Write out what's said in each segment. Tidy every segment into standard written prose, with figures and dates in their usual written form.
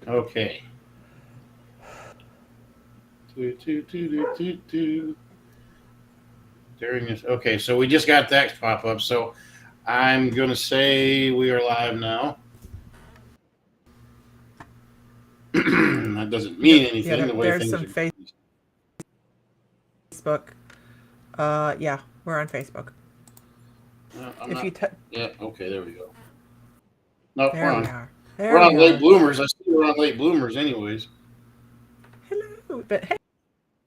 Okay. During this. Okay, so we just got that pop up. So I'm gonna say we are live now. That doesn't mean anything the way There's things some are going. Facebook. Yeah, we're on Facebook. I'm If you not. t- Yeah. Okay. There we go. No, we're There we on. are. We're There we on late are. bloomers. I see we're on late bloomers, anyways. Hello. But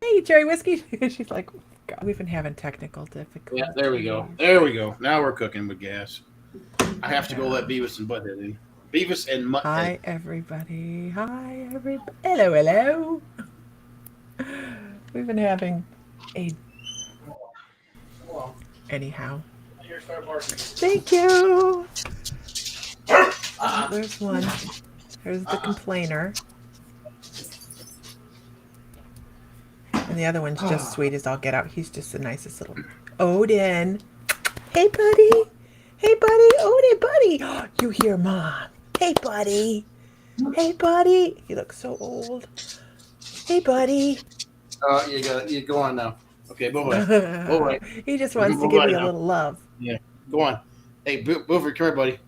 hey, Cherry Whiskey. She's like, God, we've been having technical Yeah. There we go. difficulties. There we go. Now we're cooking with gas. I have to go Yeah. let Beavis and Butthead in. Beavis and Mutthead. Hi, everybody. Hi, everybody. Hello, hello. We've been having a anyhow. Here, start barking. Thank you. There's one. There's the complainer. And the other one's just sweet as all get out. He's just the nicest little Odin. Hey, buddy. Hey, buddy. Odin, buddy. You hear Mom. Hey, buddy. Hey, buddy. You look so old. Hey, buddy. You go on now. Okay, bye bye. Bye bye. He just Bye wants to give bye you a now. little love. Yeah, go on. Hey, Buford, come here, buddy.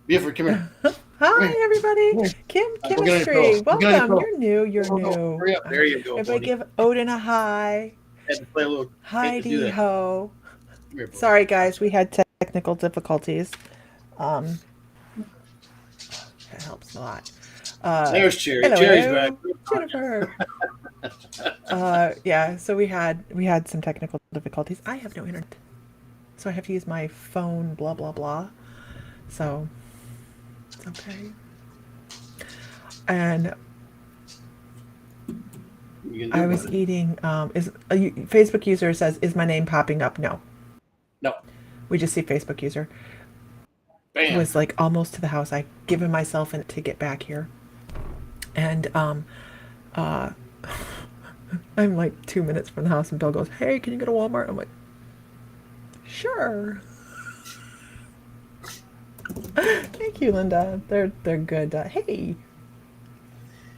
Buford, come here. Come here. Hi, everybody. Come here. Kim We'll get on your Chemistry. pillow. We'll get on your Welcome. pillow. You're new. You're Go, go, go. new. Hurry up. There you go, Everybody buddy. give Odin a hi. Had to play a little. Hate to do Heidi that. ho. Come here, buddy. Sorry, guys. We had technical difficulties. Um, that helps a lot. There's Cherry. Hello, Cherry's back. hello, Jennifer. Yeah. So we had some technical difficulties. I have no internet, so I have to use my phone. Blah blah blah. So it's okay. And You can do I it, was buddy. eating. Is a Facebook user says, "Is my name popping up?" No, No. we just see Facebook user. Bam. Was like almost to the house. I given myself in to get back here, and uh, I'm like 2 minutes from the house, and Bill goes, "Hey, can you go to Walmart?" I'm like, "Sure." Thank you, Linda. They're good. Hey,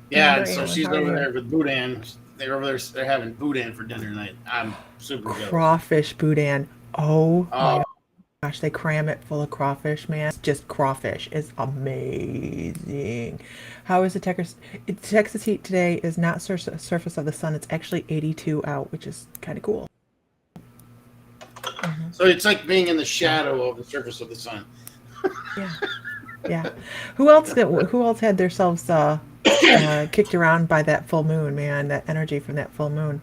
Yeah, Amber and so Allen, she's how are over you? there with Boudin. They're over there. They're having Boudin for dinner tonight. I'm super jealous. Crawfish boudin. Oh Oh, my gosh, they cram it full of crawfish, man. It's just crawfish. It's amazing. How is the Texas heat today? Is not surface of the sun. It's actually 82 out, which is kind of cool. so it's like being in the Yeah, shadow of the surface of the sun. yeah, yeah. Who else had themselves kicked around by that full moon, man? That energy from that full moon.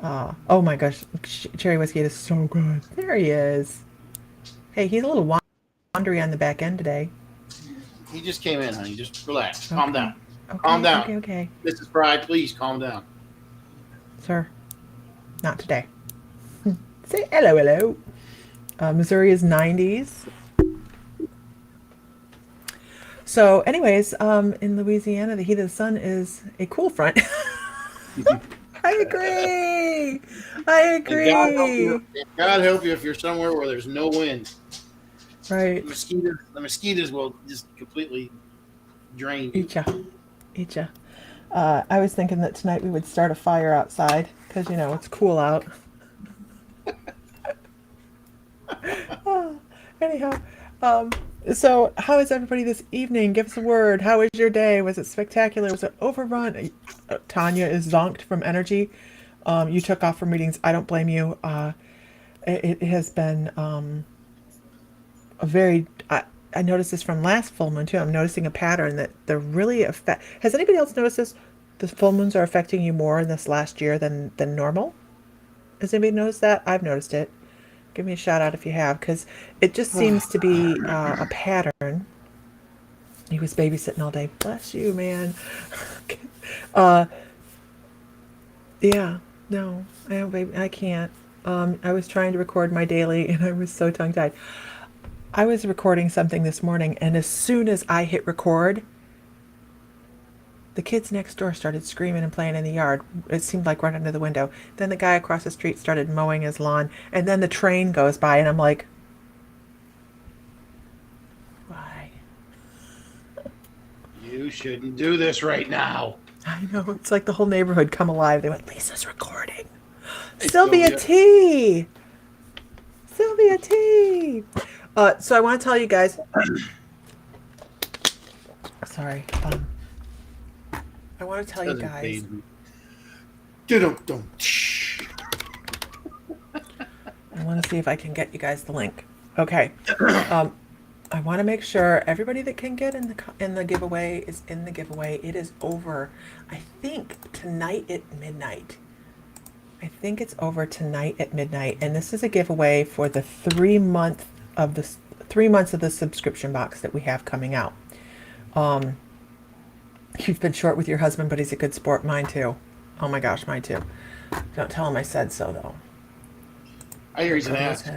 Oh my gosh, cherry whiskey is so good. There he is. Hey, he's a little wandery on the back end today. He just came in, honey. Just relax. Calm down. Okay, Calm okay, down. okay, okay, Mrs. Fry, please calm down. sir. Not today. Say hello, hello. Missouri is 90s. So, anyways, in Louisiana, the heat of the sun is a cool front. I agree. I And God help you. agree. And God help you if you're somewhere where there's no wind. Right. The mosquitoes will just completely drain you. Eat ya. Eat ya. I was thinking that tonight we would start a fire outside because, it's cool out. Oh, anyhow, um, so how is everybody this evening? Give us a word. How was your day? Was it spectacular? Was it overrun? Tanya is zonked from energy. You took off from meetings. I don't blame you. It has been a very. I noticed this from last full moon too. I'm noticing a pattern that they're really affect. Has anybody else noticed this? The full moons are affecting you more in this last year than normal. Has anybody noticed that? I've noticed it. Give me a shout out if you have, because it just seems to be a pattern. He was babysitting all day. Bless you, man. uh, yeah, no, I can't. I was trying to record my daily, and I was so tongue tied. I was recording something this morning, and as soon as I hit record, the kids next door started screaming and playing in the yard. It seemed like right under the window. Then the guy across the street started mowing his lawn, and then the train goes by, and I'm like, why? You shouldn't do this right now. I know. It's like the whole neighborhood come alive. They went, Lisa's recording. Hey, Sylvia T. Sylvia T. So I want to tell you guys. Sorry. I want to tell you guys. I want to see if I can get you guys the link. Okay. I want to make sure everybody that can get in the giveaway is in the giveaway. It is over, I think, tonight at midnight. I think it's over tonight at midnight, and this is a giveaway for the 3 months of the subscription box that we have coming out. You've been short with your husband, but he's a good sport. Mine too. Oh my gosh, mine too. Don't tell him I said so, though. I hear he's an ass.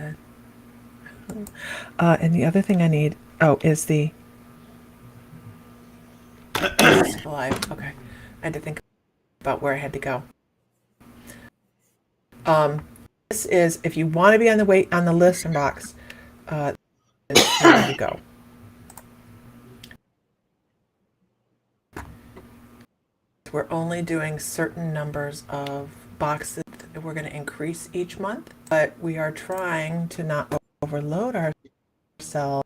And the other thing I need, is the live. Okay, I had to think about where I had to go. This is if you want to be on the listen box. This is where you go. We're only doing certain numbers of boxes. We're going to increase each month, but we are trying to not overload ourselves.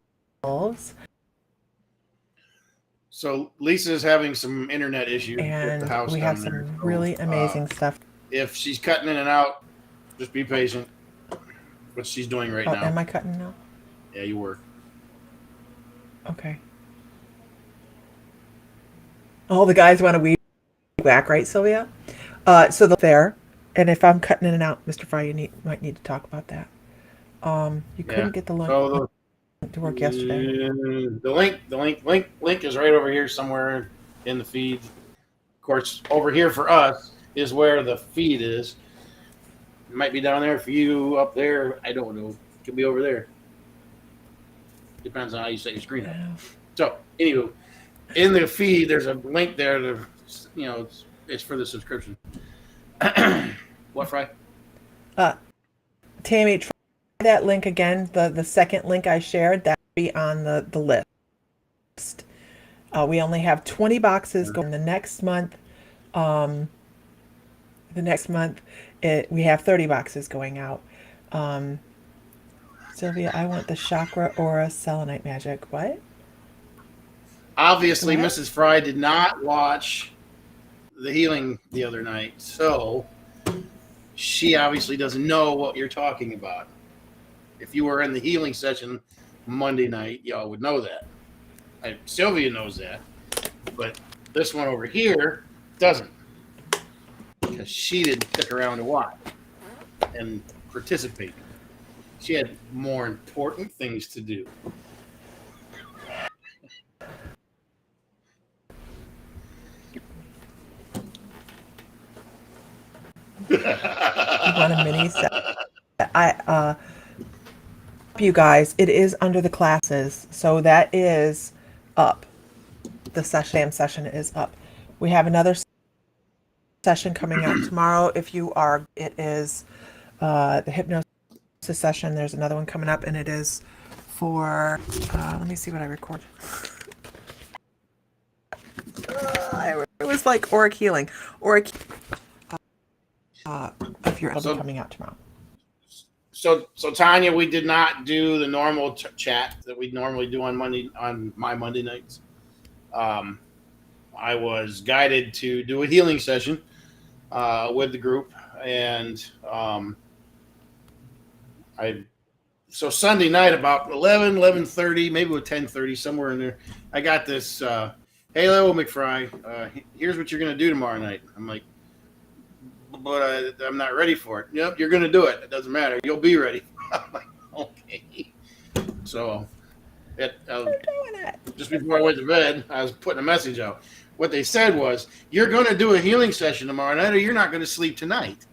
So Lisa's having some internet issues with the house. We have some really amazing stuff. If she's cutting in and out, just be patient. What she's doing right now. Am I cutting now? Yeah, you were. Okay. All the guys want to weave back, right, Sylvia? So there. And if I'm cutting in and out, Mr. Fry, you might need to talk about that. You couldn't get the link to work yesterday. The link is right over here somewhere in the feed. Of course, over here for us is where the feed is. It might be down there for you, up there. I don't know. It could be over there. Depends on how you set your screen up. So, anyway, in the feed, there's a link there to, it's for the subscription. What, Fry? Tammy, try that link again. The second link I shared, that will be on the list. We only have 20 boxes going the next month. We have 30 boxes going out. Sylvia, I want the chakra aura selenite magic. What? Obviously, Mrs. Fry did not watch the healing the other night, so she obviously doesn't know what you're talking about. If you were in the healing session Monday night, y'all would know that. Sylvia knows that, but this one over here doesn't, because she didn't stick around to watch and participate. She had more important things to do. You want a mini set? You guys, it is under the classes, so that is up. The session is up. We have another session coming out tomorrow. If you are, it is the hypnosis session. There's another one coming up, and it is for. Let me see what I recorded. It was like auric healing. If you're coming out tomorrow. So Tanya, we did not do the normal chat that we normally do on my Monday nights. I was guided to do a healing session with the group, and so Sunday night about 11:30, maybe with 10:30, somewhere in there, I got this. Hey, Leo McFry, here's what you're gonna do tomorrow night. I'm like, but I'm not ready for it. Yep, you're going to do it. It doesn't matter. You'll be ready. I'm like, okay. So, just before I went to bed, I was putting a message out. What they said was, you're going to do a healing session tomorrow night, or you're not going to sleep tonight.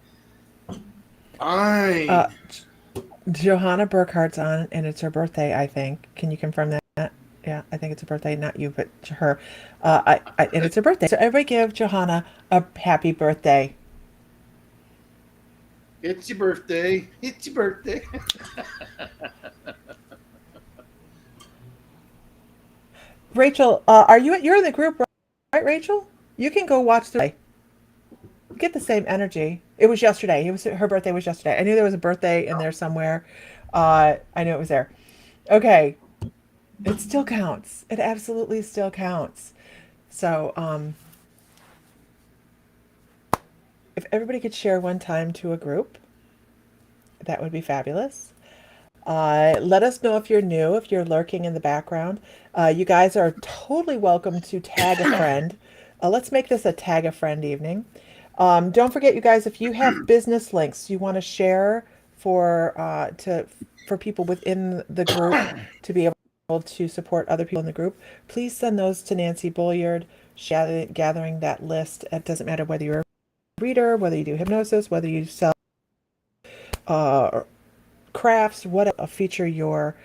Johanna Burkhart's on, and it's her birthday, I think. Can you confirm that? Yeah, I think it's her birthday, not you, but her. And it's her birthday. So everybody give Johanna a happy birthday. It's your birthday. It's your birthday. Rachel, you're in the group, right, Rachel? You can go watch the get the same energy. It was yesterday. Her birthday was yesterday. I knew there was a birthday in there somewhere. I knew it was there. Okay, it still counts. It absolutely still counts. So, if everybody could share one time to a group, that would be fabulous. Let us know if you're new, if you're lurking in the background. You guys are totally welcome to tag a friend. Let's make this a tag a friend evening. Don't forget, you guys, if you have business links you want to share for people within the group to be able to support other people in the group, please send those to Nancy Bulliard, gathering that list. It doesn't matter whether you're a reader, whether you do hypnosis, whether you sell uh, crafts, what feature your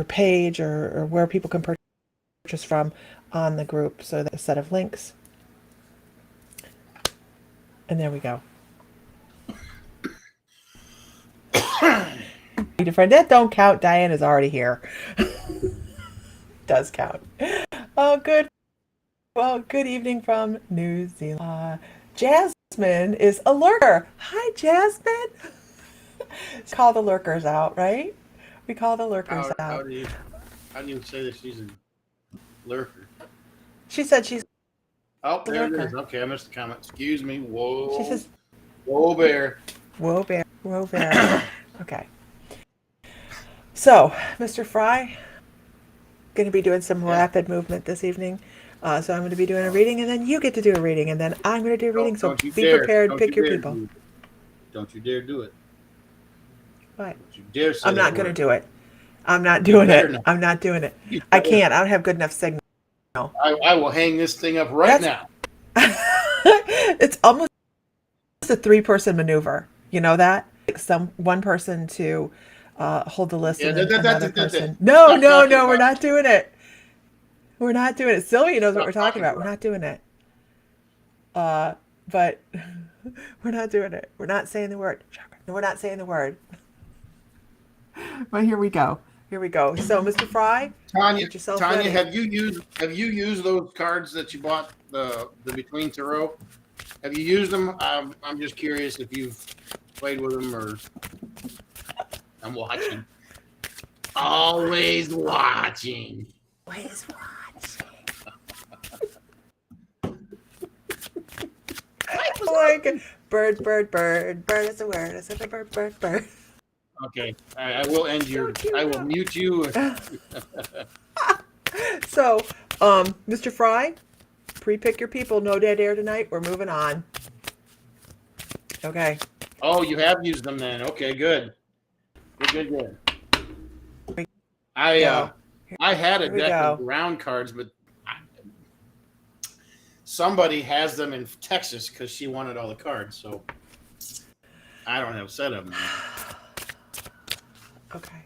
page or where people can purchase from on the group. So that's a set of links. And there we go. Friend, that don't count. Diane is already here. Does count. Oh, good. Well, good evening from New Zealand. Jasmine is a lurker. Hi, Jasmine. Call the lurkers out, right? We call the lurkers out. How do you say that she's a lurker? She said she's Oh, a there lurker. it is. Okay, I missed the comment. Excuse me. Whoa. She says, Whoa, bear. whoa, bear. Whoa, bear. Okay. So, Mr. Fry, going to be doing some rapid movement this evening. So I'm going to be doing a reading, and then you get to do a reading, and then I'm going to do a reading. So be prepared. Pick your people. Don't you dare do it. What? Don't you dare say I'm not going to do it. I'm not doing it. Not. I'm not doing it. I can't. I don't have good enough signal. I will hang this thing up right now. It's almost a 3-person maneuver. You know that? One person to hold the list, and then another person. No, we're not doing it. We're not doing it. Sylvia knows what we're talking about. We're not doing it. But we're not doing it. We're not saying the word. No, we're not saying the word. But here we go. Here we go. So, Mr. Fry, Tanya, ready. have you used those cards that you bought, the Between Tarot? Have you used them? I'm just curious if you've played with them, or I'm watching. Always watching. Always watching. Oh my God. Bird is a word. I said bird. Okay, I will end your. I will mute you. So, Mr. Fry, pre-pick your people. No dead air tonight. We're moving on. Okay. Oh, you have used them then. Okay, good. Good. I had a deck of round cards, but somebody has them in Texas because she wanted all the cards. So I don't have a set of them. Okay.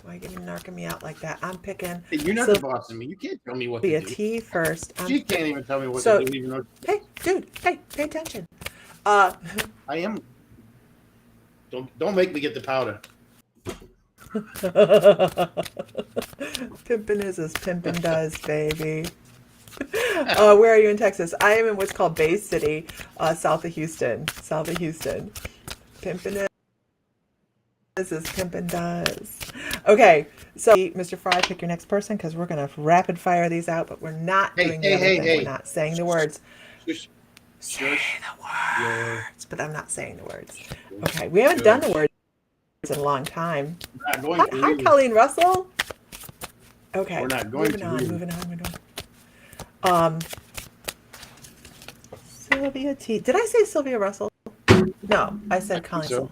Why are you narking me out like that? I'm picking. Hey, you're not the boss of me. You can't tell me what to do. Be a T first. She can't even tell me what to do. Even though... Hey, dude. Hey, pay attention. I am. Don't make me get the powder. Pimpin' is as pimpin' does, baby. Where are you in Texas? I am in what's called Bay City, south of Houston. Pimpin' is as pimpin' does. Okay, so Mr. Fry, pick your next person because we're going to rapid fire these out, but we're not doing the other thing. We're not saying the words. Say the words, but I'm not saying the words. Okay, we haven't done the words in a long time. Hi, Colleen Russell. Okay, we're not going moving on. Sylvia T. Did I say Sylvia Russell? No, I said Colleen. So.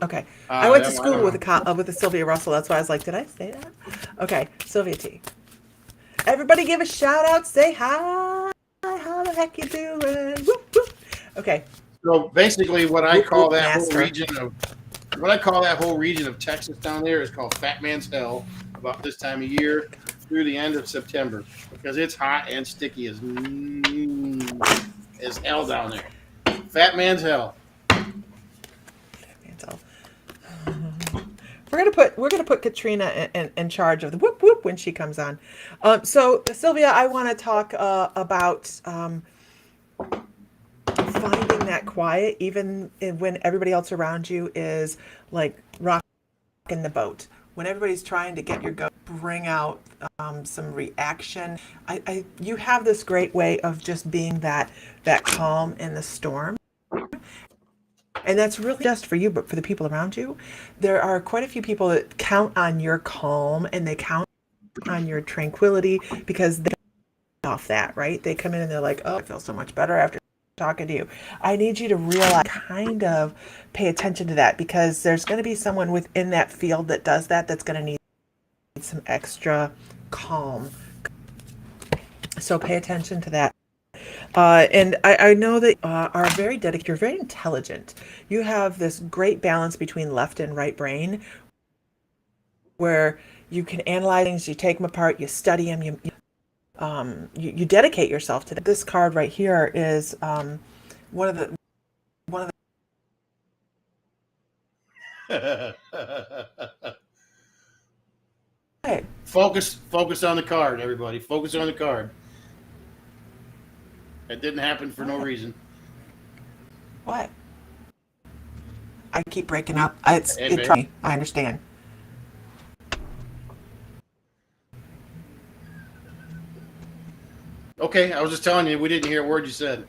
Okay, I went to school with a Sylvia Russell. That's why I was like, did I say that? Okay, Sylvia T. Everybody, give a shout out. Say hi. How the heck you doing? Whoop, whoop. Okay. So basically, what I call that whole region of Texas down there is called Fat Man's Hell. About this time of year through the end of September, because it's hot and sticky as hell down there. Fat Man's Hell. we're gonna put Katrina in charge of the whoop whoop when she comes on. So Sylvia, I want to talk about finding that quiet, even when everybody else around you is like rocking the boat. When everybody's trying to get your goat, bring out some reaction. You have this great way of just being that calm in the storm. And that's really just for you, but for the people around you. There are quite a few people that count on your calm and they count on your tranquility because they off that, right? They come in and they're like, oh, I feel so much better after talking to you. I need you to realize, kind of pay attention to that because there's going to be someone within that field that does that that's going to need some extra calm. So pay attention to that. And I know that are very dedicated. You're very intelligent. You have this great balance between left and right brain where you can analyze things, you take them apart, you study them, you dedicate yourself to that. This card right here is one of the Focus on the card, everybody. Focus on the card. It didn't happen for no reason. What? I keep breaking up. I understand. Okay, I was just telling you we didn't hear a word you said.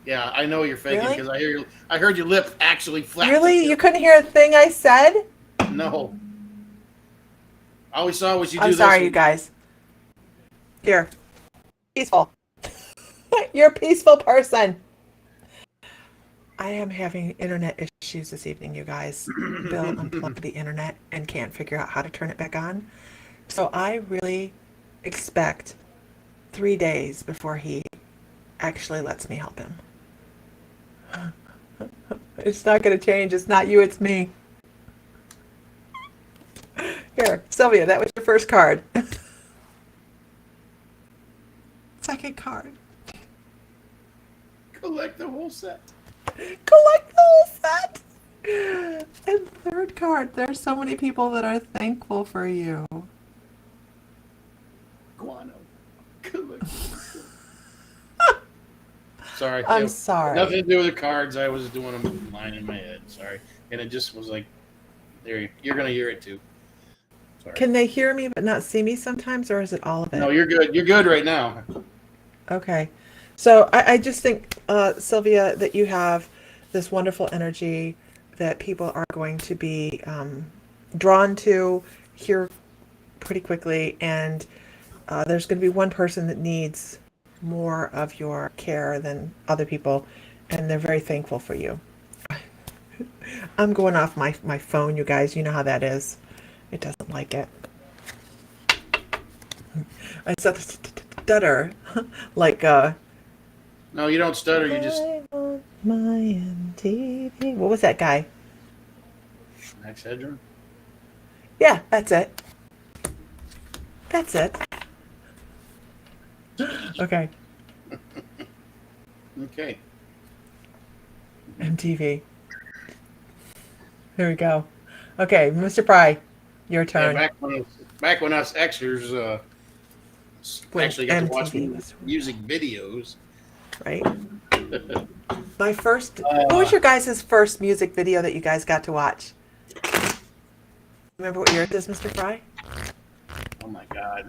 Yeah, I know you're faking because I heard your lip actually flap. Really? You couldn't hear a thing I said? No. All we saw was you do I'm this. sorry, you guys. Here. Peaceful. You're a peaceful person. I am having internet issues this evening, you guys. Bill unplugged the internet and can't figure out how to turn it back on. So I really expect 3 days before he actually lets me help him. It's not going to change. It's not you, it's me. Here, Sylvia, that was your first card. Second card. Collect the whole set. Collect the whole set. And third card. There's so many people that are thankful for you. Guano. Sorry. I'm sorry. Nothing to do with the cards. I was doing a line in my head. Sorry. And it just was like, there. You're going to hear it too. Sorry. Can they hear me but not see me sometimes, or is it all of it? No, you're good. You're good right now. Okay. So I just think, Sylvia, that you have this wonderful energy that people are going to be drawn to here pretty quickly. And there's going to be one person that needs more of your care than other people. And they're very thankful for you. I'm going off my phone, you guys. You know how that is. It doesn't like it. I said stutter. Like, no, you don't stutter. You just. My MTV. What was that guy? Max Headroom? Yeah, that's it. That's it. Okay. Okay. MTV. Here we go. Okay, Mr. Pry, your turn. Yeah, back when us Xers actually got to watch music videos. Right. My first. What was your guys' first music video that you guys got to watch? Remember what year it is, Mr. Fry? Oh my God.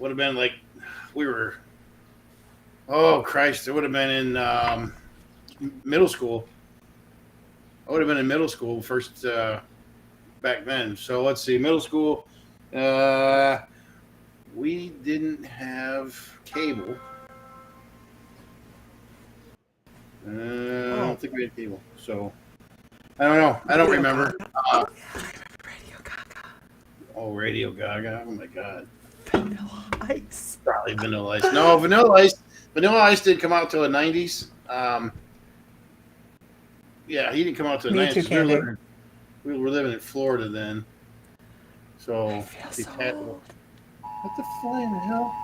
Would have been like we were. Oh Christ! It would have been in middle school. I would have been in middle school first back then. So let's see, middle school. We didn't have cable. I don't think we had cable. So I don't know. I don't remember. I remember Radio Gaga. Oh, Radio Gaga. Oh my God. Vanilla Ice. Probably Vanilla Ice. No, Vanilla Ice. Vanilla Ice didn't come out till the 90s. Yeah, he didn't come out till the 90s. We were living in Florida then. So, I feel so old. What the flying hell?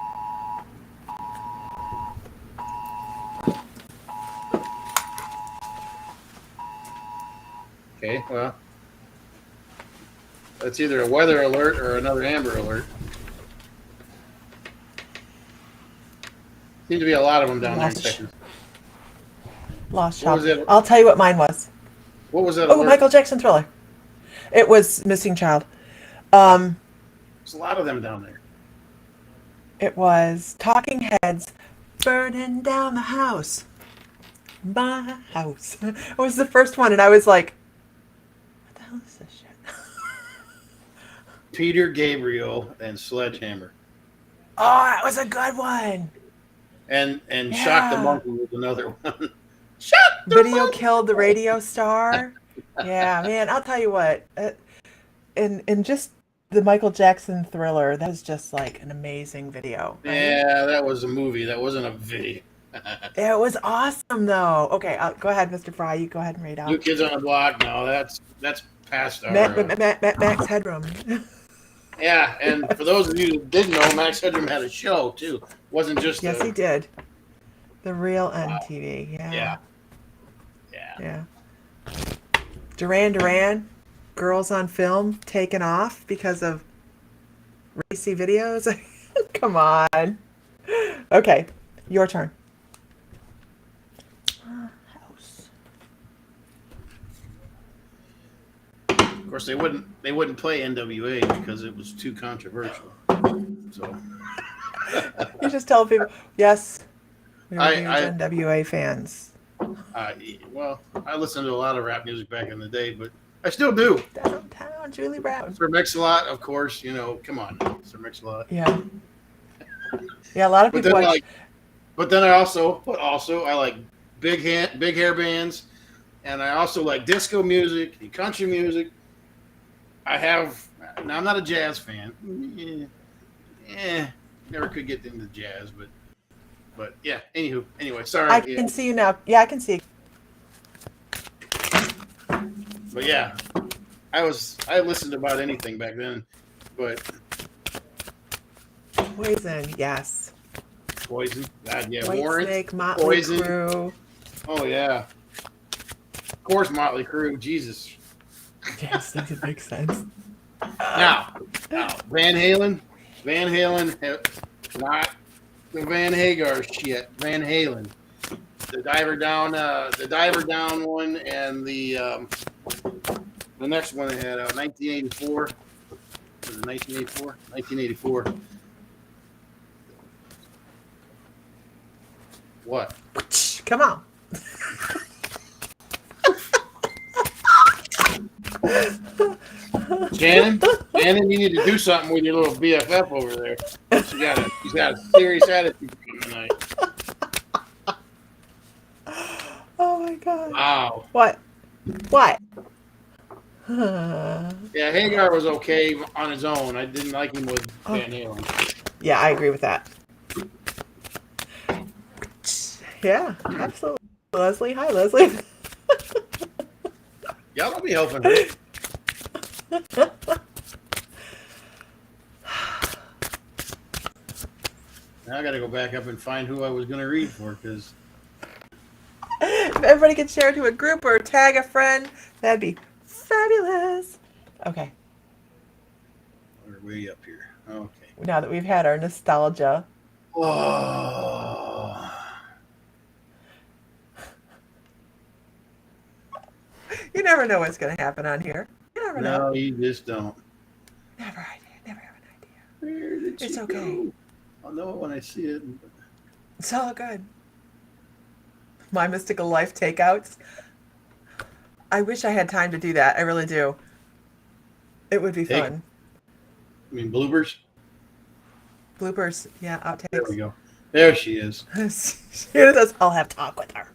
Okay, well, that's either a weather alert or another Amber alert. Seems to be a lot of them down there in Texas. Lost What was child. it? I'll tell you what mine was. What was that Oh, alert? Michael Jackson Thriller. It was Missing Child. There's a lot of them down there. It was Talking Heads, Burning Down the House. My house. It was the first one, and I was like, what the hell is this shit? Peter Gabriel and Sledgehammer. Oh, that was a good one. And Yeah. Shock the Monkey was another one. Shock the Video Monkey! Killed the Radio Star. Yeah, man, I'll tell you what. And just the Michael Jackson Thriller, that was just like an amazing video. Right? Yeah, that was a movie. That wasn't a video. It was awesome, though. Okay, go ahead, Mr. Fry. You go ahead and read out. New Kids on the Block. No, that's past our. Max Headroom. Yeah, and for those of you who didn't know, Max Headroom had a show too. Wasn't just. Yes, he did. The real MTV. Yeah. Yeah. Duran Duran, Girls on Film, taken off because of racy videos. Come on. Okay, your turn. House. Of course, they wouldn't play NWA because it was too controversial. So. You just tell people, yes, we were huge I- NWA fans. Well, I listened to a lot of rap music back in the day, but I still do. Downtown, Julie Brown. Sir Mix-a-Lot, of course. Come on, Sir Mix-a-Lot. Yeah. Yeah, a lot of But people then, but then I also I like big hair bands, and I also like disco music and country music. Now I'm not a jazz fan. Never could get into jazz, but yeah. Anyway, sorry. I can see you now. Yeah, I can see. But yeah, I listened to about anything back then, but Poison, yes. Poison, God, yeah, White Warrant, Snake, Motley Poison. Crue. Oh yeah, of course, Motley Crue. Jesus. Yes, that would make sense. Now, Van Halen, not the Van Hagar shit. Van Halen, the Diver Down one, and the next one they had 1984. Was it 1984? 1984. What? Come on. Shannon, you need to do something with your little BFF over there. She's got a serious attitude tonight. Oh my god. Wow. What? Yeah, Hagar was okay on his own. I didn't like him with Van Halen. Yeah, I agree with that. Yeah, absolutely. Leslie, hi Leslie. Y'all don't be helping her. Now I got to go back up and find who I was going to read for, because If everybody could share to a group or tag a friend, that'd be fabulous. Okay, we're way up here. Okay. now that we've had our nostalgia. Oh. You never know what's going to happen on here. You never know. No, you just don't. Never have an idea. Where did It's she okay. go? I'll know it when I see it. It's all good. My Mystical Life takeouts. I wish I had time to do that. I really do. It would be fun. I mean, bloopers? Bloopers. Yeah, outtakes. There we go. There she is. Here it is. I'll have talk with her.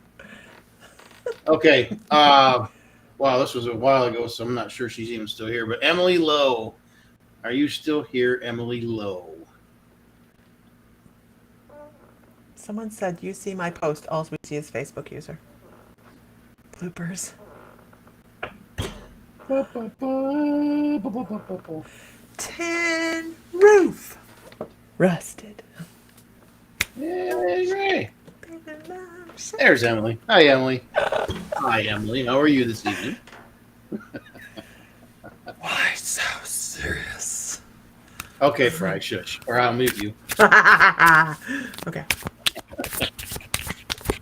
Okay. Wow, this was a while ago, so I'm not sure she's even still here. But Emily Lowe. Are you still here, Emily Lowe? Someone said, you see my post. All we see is Facebook user. Bloopers. Tin roof. Rusted. Hey. There's Emily. Hi, Emily. Hi, Emily. How are you this evening? Why so serious? Okay, Fry, shush, or I'll mute you. Okay.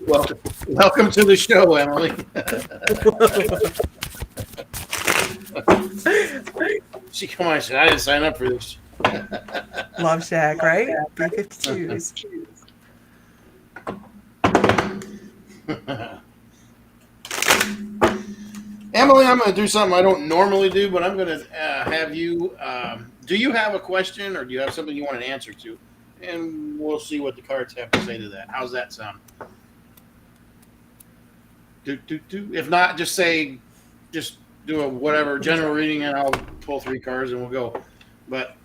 Welcome to the show, Emily. Come on, I didn't sign up for this. Love Shack, right? B-52s. Emily, I'm going to do something I don't normally do, but I'm going to have you. Do you have a question, or do you have something you want an answer to? And we'll see what the cards have to say to that. How's that sound? If not, just do a whatever general reading, and I'll pull 3 cards and we'll go. But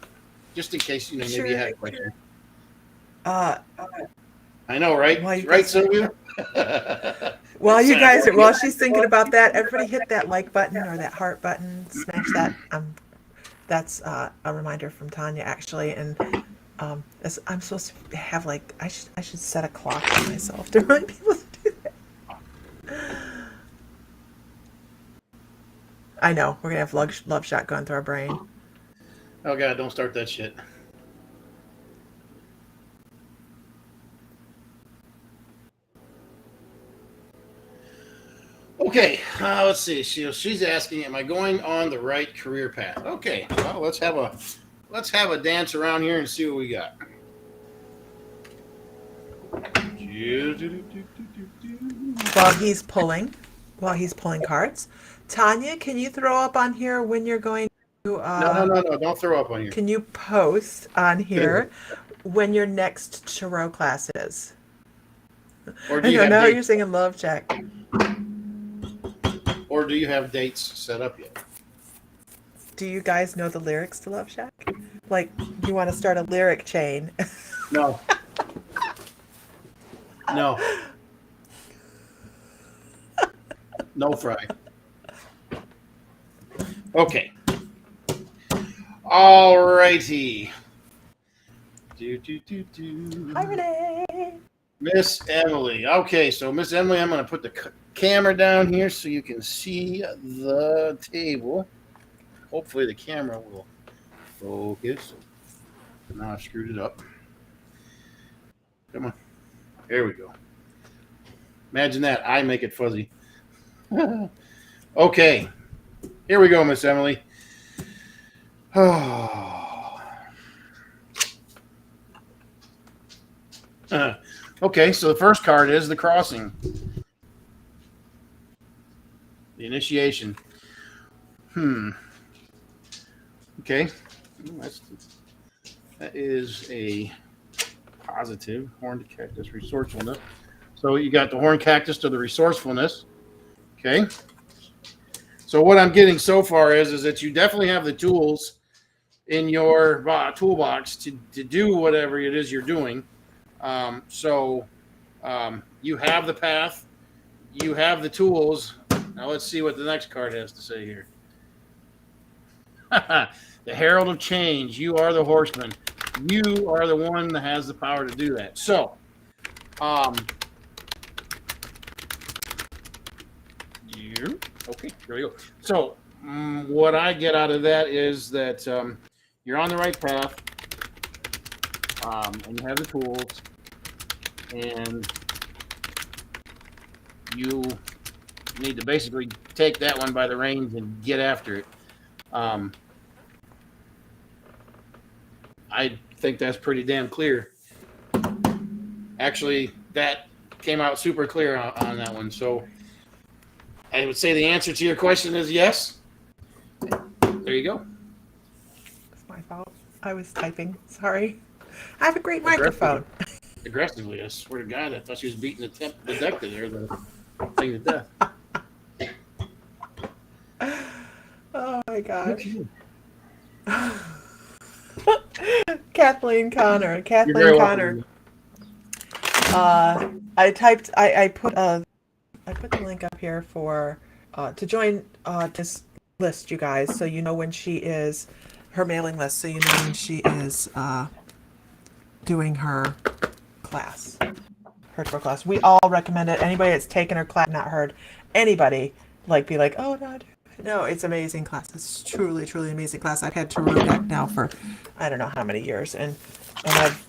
just in case, maybe you had a question. I know, right? Right, Sylvia? While she's thinking about that, everybody hit that like button or that heart button, smash that. That's a reminder from Tanya, actually, and I'm supposed to have I should set a clock for myself to remind people to do that. I know we're gonna have love shot going through our brain. Oh God! Don't start that shit. Okay, let's see. She's asking, "Am I going on the right career path?" Okay, well, let's have a dance around here and see what we got. While he's pulling cards, Tanya, can you throw up on here when you're going to? No! Don't throw up on here. Can you post on here when your next tarot class is? Or do you now you're singing Love Check. Or do you have dates set up yet? Do you guys know the lyrics to Love Shack? You want to start a lyric chain? No. No. No, Fry. Okay. All righty. Hi, Renee. Miss Emily. Okay, so Miss Emily, I'm going to put the camera down here so you can see the table. Hopefully the camera will focus. Now I've screwed it up. Come on. There we go. Imagine that. I make it fuzzy. Okay. Here we go, Miss Emily. Okay, so the first card is the crossing. The initiation. Okay. That is a positive. Horned cactus, resourcefulness. So you got the horned cactus to the resourcefulness. Okay. So what I'm getting so far is that you definitely have the tools in your toolbox to do whatever it is you're doing. You have the path. You have the tools. Now let's see what the next card has to say here. The Herald of Change. You are the horseman. You are the one that has the power to do that. So, okay, here we go. So, what I get out of that is that you're on the right path, and you have the tools, and you need to basically take that one by the reins and get after it. I think that's pretty damn clear. Actually, that came out super clear on that one. So I would say the answer to your question is yes. There you go. It's my fault. I was typing. Sorry. I have a great microphone. Aggressively, I swear to God, I thought she was beating the deck to there, the thing to death. Oh my gosh. Kathleen Connor. I put the link up here for to join this list, you guys, so you know when she is her mailing list, so you know when she is doing her class, her tour class. We all recommend it. Anybody that's taken her class, not heard anybody be like, oh no, No, it's amazing class. It's truly, truly amazing class. I've had tarot deck now for I don't know how many years, and I've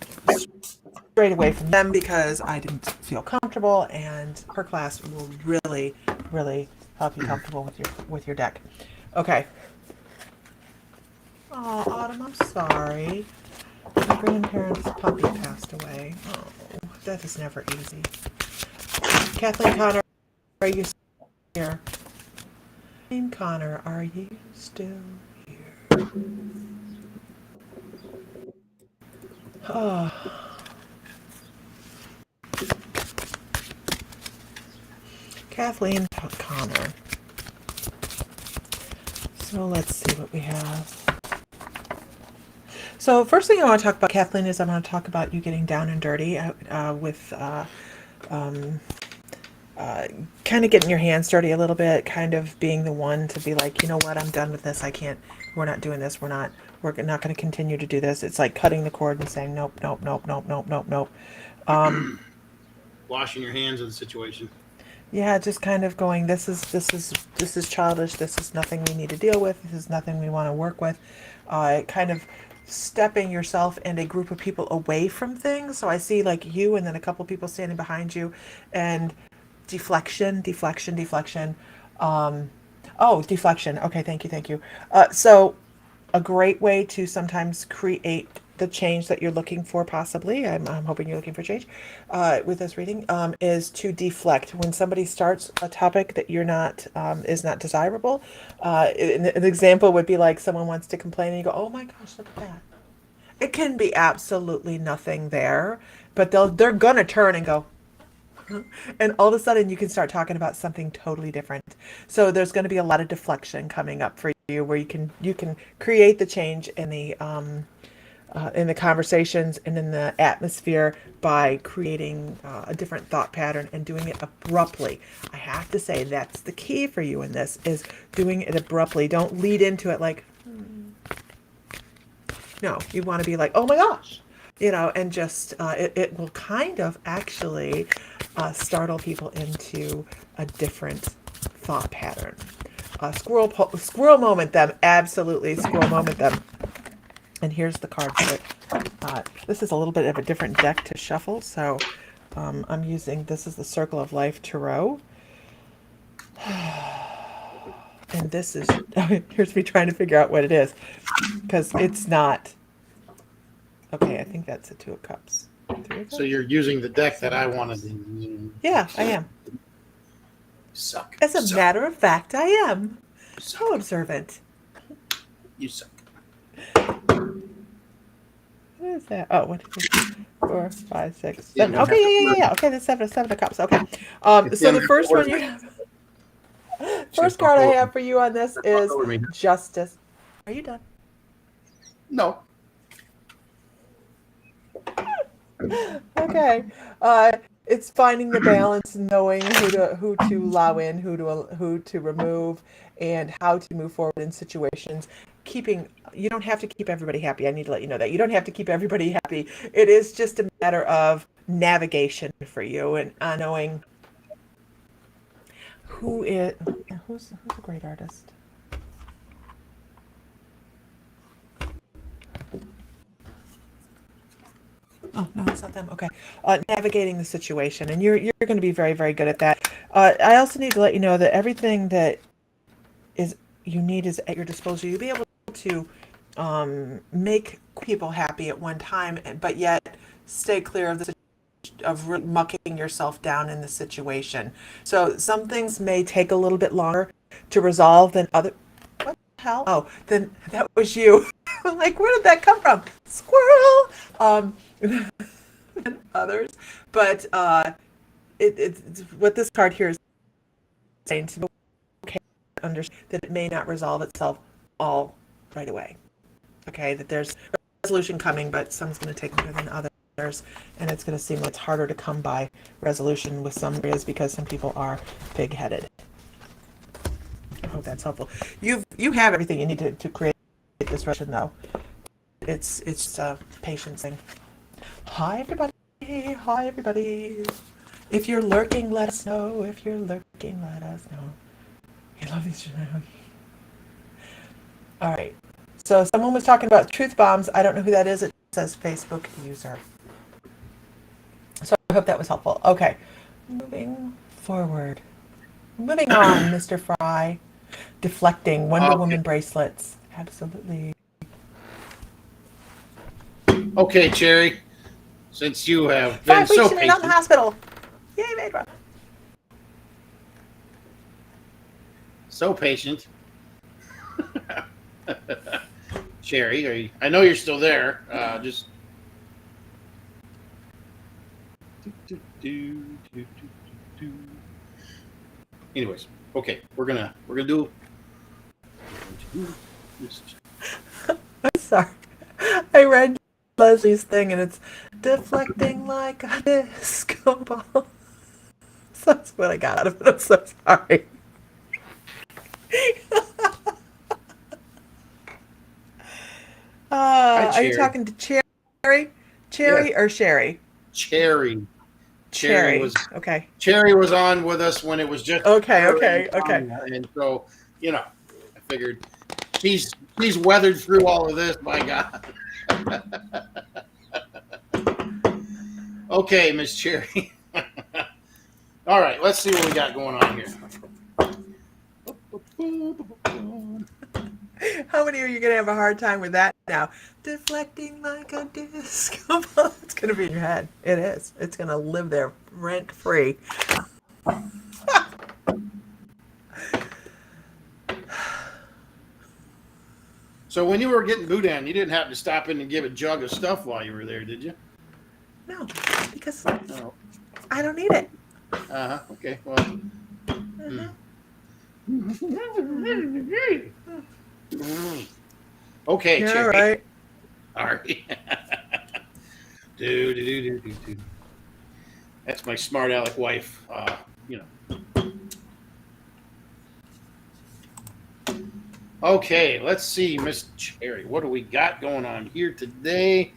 strayed away from them because I didn't feel comfortable. And her class will really, really help you comfortable with your deck. Okay. Oh, Autumn, I'm sorry. My grandparents' puppy passed away. Oh, that is never easy. Kathleen Connor, are you still here? Kathleen Connor, are you still here? Oh. Kathleen Connor. So let's see what we have. So first thing I want to talk about, Kathleen, is I want to talk about you getting down and dirty with kind of getting your hands dirty a little bit, kind of being the one to be like, you know what, I'm done with this. I can't. We're not doing this. We're not going to continue to do this. It's like cutting the cord and saying nope, nope, nope, nope, nope, nope, nope. Washing your hands of the situation. Yeah, just kind of going, this is childish. This is nothing we need to deal with. This is nothing we want to work with. Kind of stepping yourself and a group of people away from things. So I see like you and then a couple people standing behind you, and deflection. Deflection. Okay, thank you. So a great way to sometimes create the change that you're looking for, possibly. I'm hoping you're looking for change with this reading, is to deflect. When somebody starts a topic that you're not, is not desirable, an example would be like someone wants to complain and you go, oh my gosh, look at that. It can be absolutely nothing there, but they're going to turn and go, and all of a sudden you can start talking about something totally different. So there's going to be a lot of deflection coming up for you, where you can create the change in the conversations and in the atmosphere by creating a different thought pattern and doing it abruptly. I have to say that's the key for you in this, is doing it abruptly. Don't lead into it like, no, you want to be like, oh my gosh, and just it will kind of actually startle people into a different thought pattern. Squirrel moment them, absolutely squirrel moment them. And here's the card for it. This is a little bit of a different deck to shuffle, so I'm using, this is the Circle of Life Tarot. And this is, here's me trying to figure out what it is, because it's not, okay, I think that's a Two of Cups. So you're using the deck that I wanted to. Yeah, I am. Suck. As a Suck. matter of fact, I am. So observant. You suck. What is that? Oh, 1, 2, 3, 4, 5, 6, 7. Okay, yeah. Okay, that's seven of cups. Okay. So the first one first card I have for you on this is Justice. Are you done? No. Okay. It's finding the balance, knowing who to allow in, who to remove, and how to move forward in situations. You don't have to keep everybody happy. I need to let you know that you don't have to keep everybody happy. It is just a matter of navigation for you, and knowing who's a great artist. Oh, no, it's not them. Okay. Navigating the situation. And you're going to be very, very good at that. I also need to let you know that everything that you need is at your disposal. You'll be able to make people happy at one time, but yet stay clear of mucking yourself down in the situation. So some things may take a little bit longer to resolve than other. What the hell? Oh, then that was you. I'm like, where did that come from? Squirrel. Than others, but it's what this card here is saying to be okay, understand that it may not resolve itself all right away. Okay, that there's resolution coming, but some's going to take longer than others, and it's going to seem like it's harder to come by resolution with some areas because some people are big-headed. I hope that's helpful. You have everything you need to create this resolution, though. It's a patience thing. Hi everybody. If you're lurking, let us know. I love these. All right. So someone was talking about truth bombs. I don't know who that is. It says Facebook user. So I hope that was helpful. Okay. Moving forward. Moving on, Mr. Fry. Deflecting Wonder Okay. Woman bracelets. Absolutely. Okay, Cherry. Since you have been 5 weeks so in and out of the patient, hospital. Yay, Maidra. so patient. Cherry, I know you're still there. Just. Anyways, okay, we're gonna do. I'm sorry. I read Leslie's thing and it's deflecting like a disco ball. So that's what I got out of it. I'm so sorry. Hi, Are you Cherry. talking to Cherry? Yes, Cherry or Sherry? Cherry. Cherry. Okay. Cherry was on with us when it was just Okay, her okay, and okay. Tanya, and so I figured she's weathered through all of this. My God. Okay, Miss Cherry. All right, let's see what we got going on here. How many are you going to have a hard time with that now? Deflecting like a disco ball. It's going to be in your head. It is. It's going to live there rent free. So when you were getting boudin, you didn't happen to stop in and give a jug of stuff while you were there, did you? No, because Oh. I don't need it. Okay. Well. Okay, Yeah, Cherry. right. All right. Do. That's my smart aleck wife. Okay, let's see, Miss Cherry. What do we got going on here today?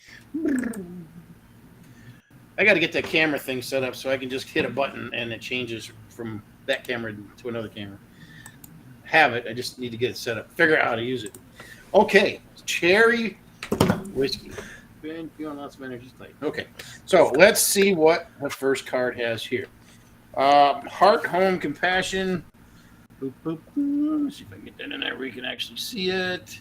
I got to get that camera thing set up so I can just hit a button and it changes from that camera to another camera. Have it. I just need to get it set up. Figure out how to use it. Okay, Cherry whiskey. Been feeling lots of energy tonight. Okay, so let's see what the first card has here. Heart, home, compassion. Boop, boop, boop. Let's see if I can get that in there where you can actually see it.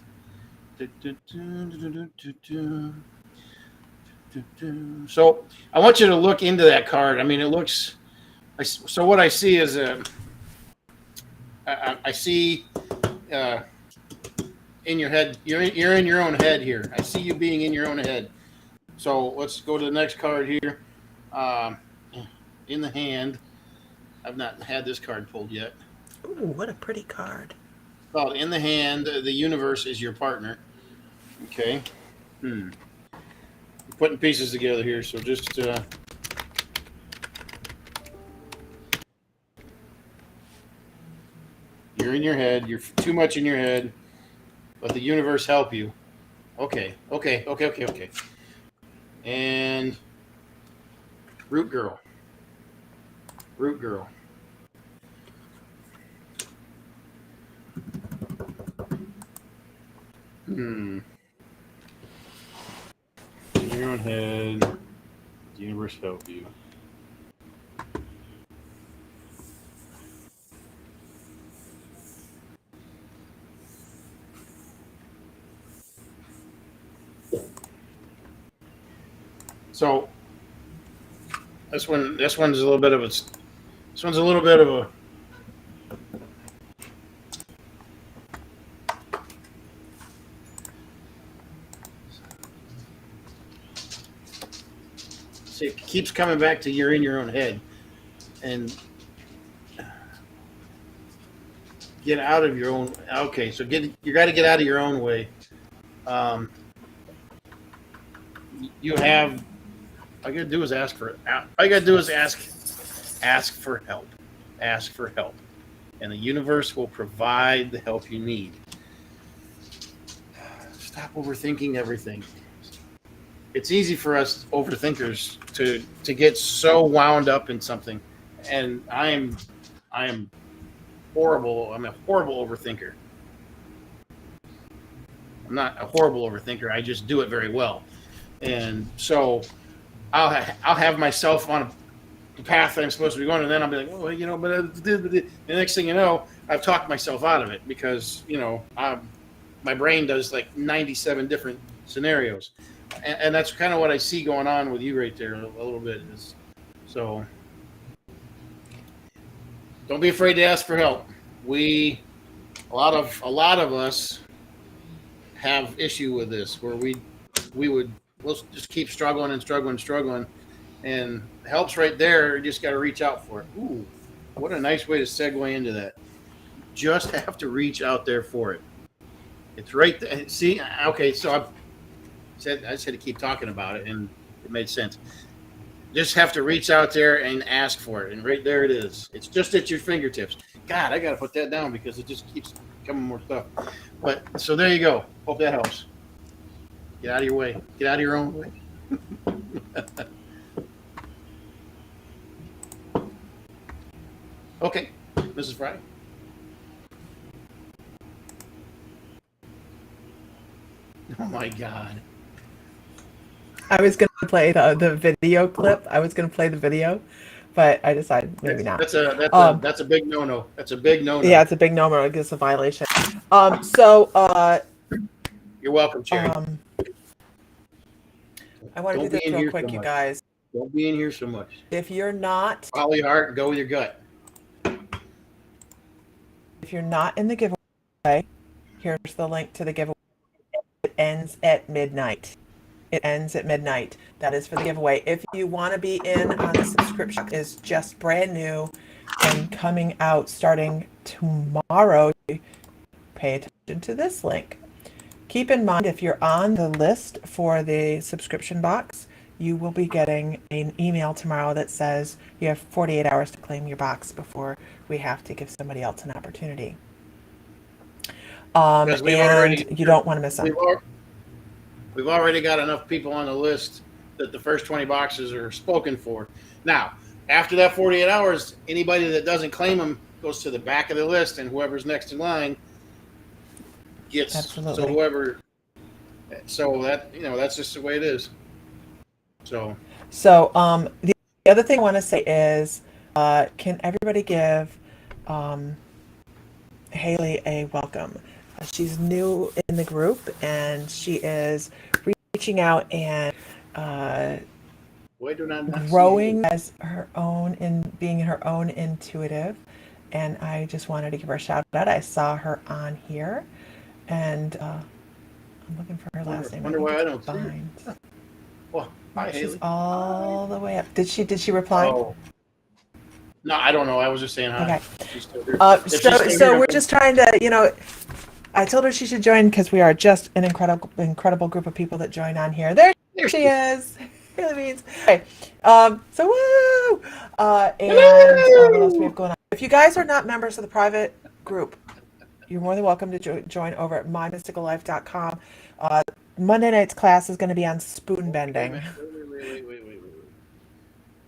So I want you to look into that card. I mean, it looks. So what I see is I see in your head. You're in your own head here. I see you being in your own head. So let's go to the next card here. In the hand. I've not had this card pulled yet. Ooh, what a pretty card. Well, in the hand, the universe is your partner. Okay. Putting pieces together here, so just you're in your head. You're too much in your head. Let the universe help you. Okay. And Root Girl. In your own head. Let the universe help you. So this one's a little bit of a. This one's a little bit of a. See, it keeps coming back to you're in your own head, and get out of your own. Okay, so you got to get out of your own way. You have. All you gotta do is ask for it. All you gotta do is ask for help. Ask for help, and the universe will provide the help you need. Stop overthinking everything. It's easy for us overthinkers to get so wound up in something, and I am horrible. I'm a horrible overthinker. I'm not a horrible overthinker. I just do it very well. And so I'll have myself on the path that I'm supposed to be going, and then I'll be like, oh, you know, but the next thing you know, I've talked myself out of it because, you know, my brain does like 97 different scenarios. And that's kind of what I see going on with you right there a little bit. So don't be afraid to ask for help. A lot of us have issue with this where we'll just keep struggling and struggling and struggling, and help's right there. You just got to reach out for it. Ooh, what a nice way to segue into that. Just have to reach out there for it. It's right there. See, okay, so I just had to keep talking about it, and it made sense. Just have to reach out there and ask for it, and right there it is. It's just at your fingertips. God, I got to put that down because it just keeps coming more stuff. But so there you go. Hope that helps. Get out of your way. Get out of your own way. Okay, Mrs. Fry. Oh my God. I was going to play the video clip. I was going to play the video, but I decided maybe not. That's a big no-no. That's a big no-no. Yeah, it's a big no-no. It's a violation. You're welcome, Cherry. I want to do this real quick, you guys. Don't be in here so much. If you're not, follow your heart and go with your gut. If you're not in the giveaway, here's the link to the giveaway. It ends at midnight. It ends at midnight. That is for the giveaway. If you want to be in on the subscription, is just brand new and coming out starting tomorrow. Pay attention to this link. Keep in mind, if you're on the list for the subscription box, you will be getting an email tomorrow that says you have 48 hours to claim your box before we have to give somebody else an opportunity. And you don't want to miss them. We've already got enough people on the list that the first 20 boxes are spoken for. Now, after that 48 hours, anybody that doesn't claim them goes to the back of the list, and whoever's next in line gets. Absolutely. So that, you know, that's just the way it is. So the other thing I want to say is, can everybody give Haley a welcome? She's new in the group, and she is reaching out and growing as her own and being her own intuitive. And I just wanted to give her a shout out. I saw her on here, and I'm looking for her last name. I wonder why I don't see her. Well, hi, she's Haley. all the way up. Did she reply? Oh. No, I don't know. I was just saying hi. Okay. She's still here. So we're just trying to, you know, I told her she should join because we are just an incredible group of people that join on here. There she is. Haley Beans. Okay. So woo! And what else do we have going on? If you guys are not members of the private group, you're more than welcome to join over at mymysticallife.com. Monday night's class is going to be on spoon bending. Wait.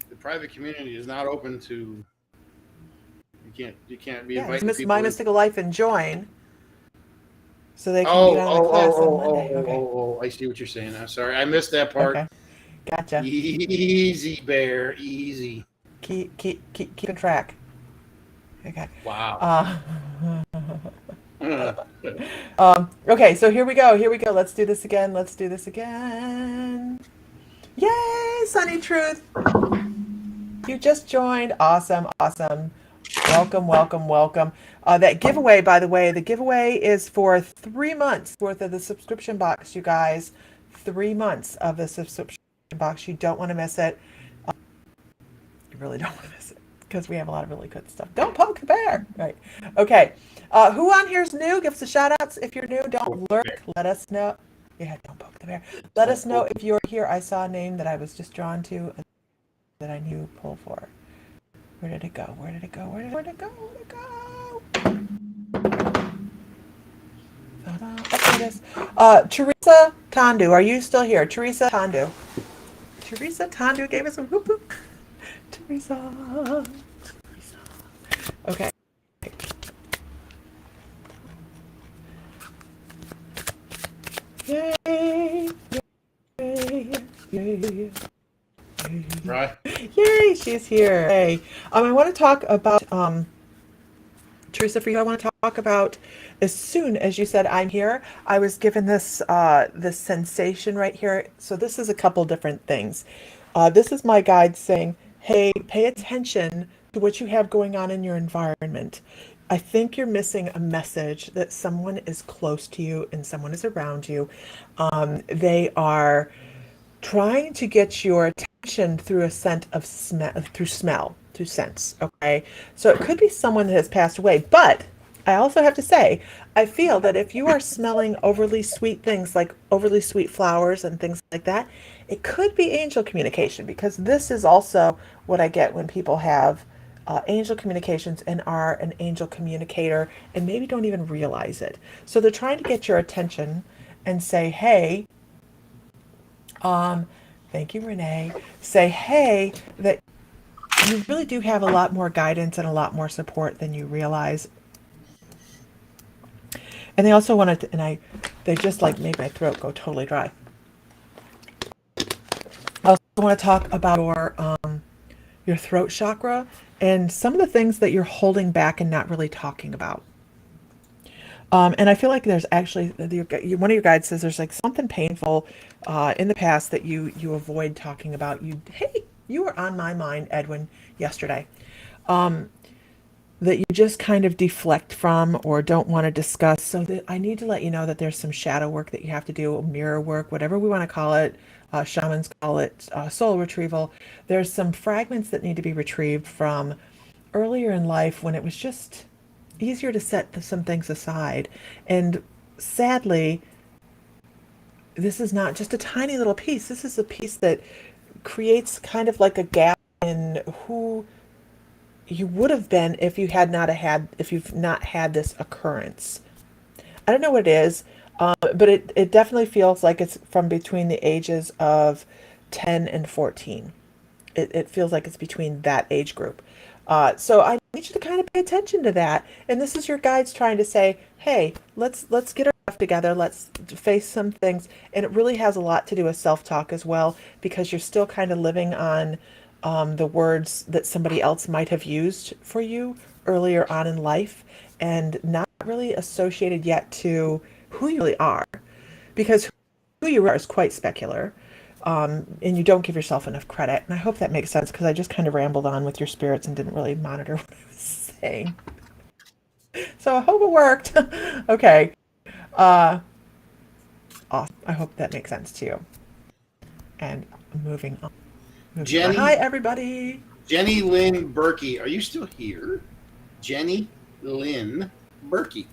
The private community is not open to. You can't be inviting people. My Mystical Life and join. So they can get on the class on Monday. Oh, I see what you're saying. I'm sorry. I missed that part. Okay. Gotcha. Easy, Bear. Easy. Keep track. Okay. Wow. Okay, so here we go. Let's do this again. Yay, Sunny Truth. You just joined. Awesome. Welcome. That giveaway, by the way, the giveaway is for 3 months worth of the subscription box, you guys. 3 months of the subscription box. You don't want to miss it. You really don't want to miss it because we have a lot of really good stuff. Don't poke the bear. Right. Okay. Who on here is new? Give us a shout outs. If you're new, don't lurk. Let us know. Yeah, don't poke the bear. Let us know if you're here. I saw a name that I was just drawn to that I knew pull for. Where did it go? There it is. Teresa Tandu, are you still here? Teresa Tandu gave us a whoop whoop. Teresa. Okay. Yay! Yay! Yay! Right? Yay! She's here. Hey, I want to talk about Teresa. For you, I want to talk about as soon as you said I'm here. I was given this sensation right here. So this is a couple different things. This is my guide saying, "Hey, pay attention to what you have going on in your environment. I think you're missing a message that someone is close to you and someone is around you. They are trying to get your attention through a scent of smell, through scents. Okay, so it could be someone that has passed away, but I also have to say, I feel that if you are smelling overly sweet things like overly sweet flowers and things like that, it could be angel communication, because this is also what I get when people have angel communications and are an angel communicator and maybe don't even realize it. So they're trying to get your attention and say, hey, thank you, Renee. Say, hey, that you really do have a lot more guidance and a lot more support than you realize. And they also wanted to, they just like made my throat go totally dry. I also want to talk about your throat chakra and some of the things that you're holding back and not really talking about. And I feel like there's actually one of your guides says there's like something painful in the past that you avoid talking about. You were on my mind, Edwin, yesterday. That you just kind of deflect from or don't want to discuss. So that I need to let you know that there's some shadow work that you have to do, mirror work, whatever we want to call it. Shamans call it soul retrieval. There's some fragments that need to be retrieved from earlier in life when it was just easier to set some things aside. And sadly, this is not just a tiny little piece. This is a piece that creates kind of like a gap in who you would have been if you've not had this occurrence. I don't know what it is, but it definitely feels like it's from between the ages of 10 and 14. It feels like it's between that age group. So I need you to kind of pay attention to that. And this is your guides trying to say, hey, let's get our stuff together. Let's face some things. And it really has a lot to do with self-talk as well, because you're still kind of living on the words that somebody else might have used for you earlier on in life and not really associated yet to who you really are. Because who you are is quite specular. And you don't give yourself enough credit. And I hope that makes sense, because I just kind of rambled on with your spirits and didn't really monitor what I was saying. So I hope it worked. Okay. Awesome. I hope that makes sense to you. And moving on. Jenny. Hi, everybody. Jenny Lynn Berkey. Are you still here? Jenny Lynn Berkey.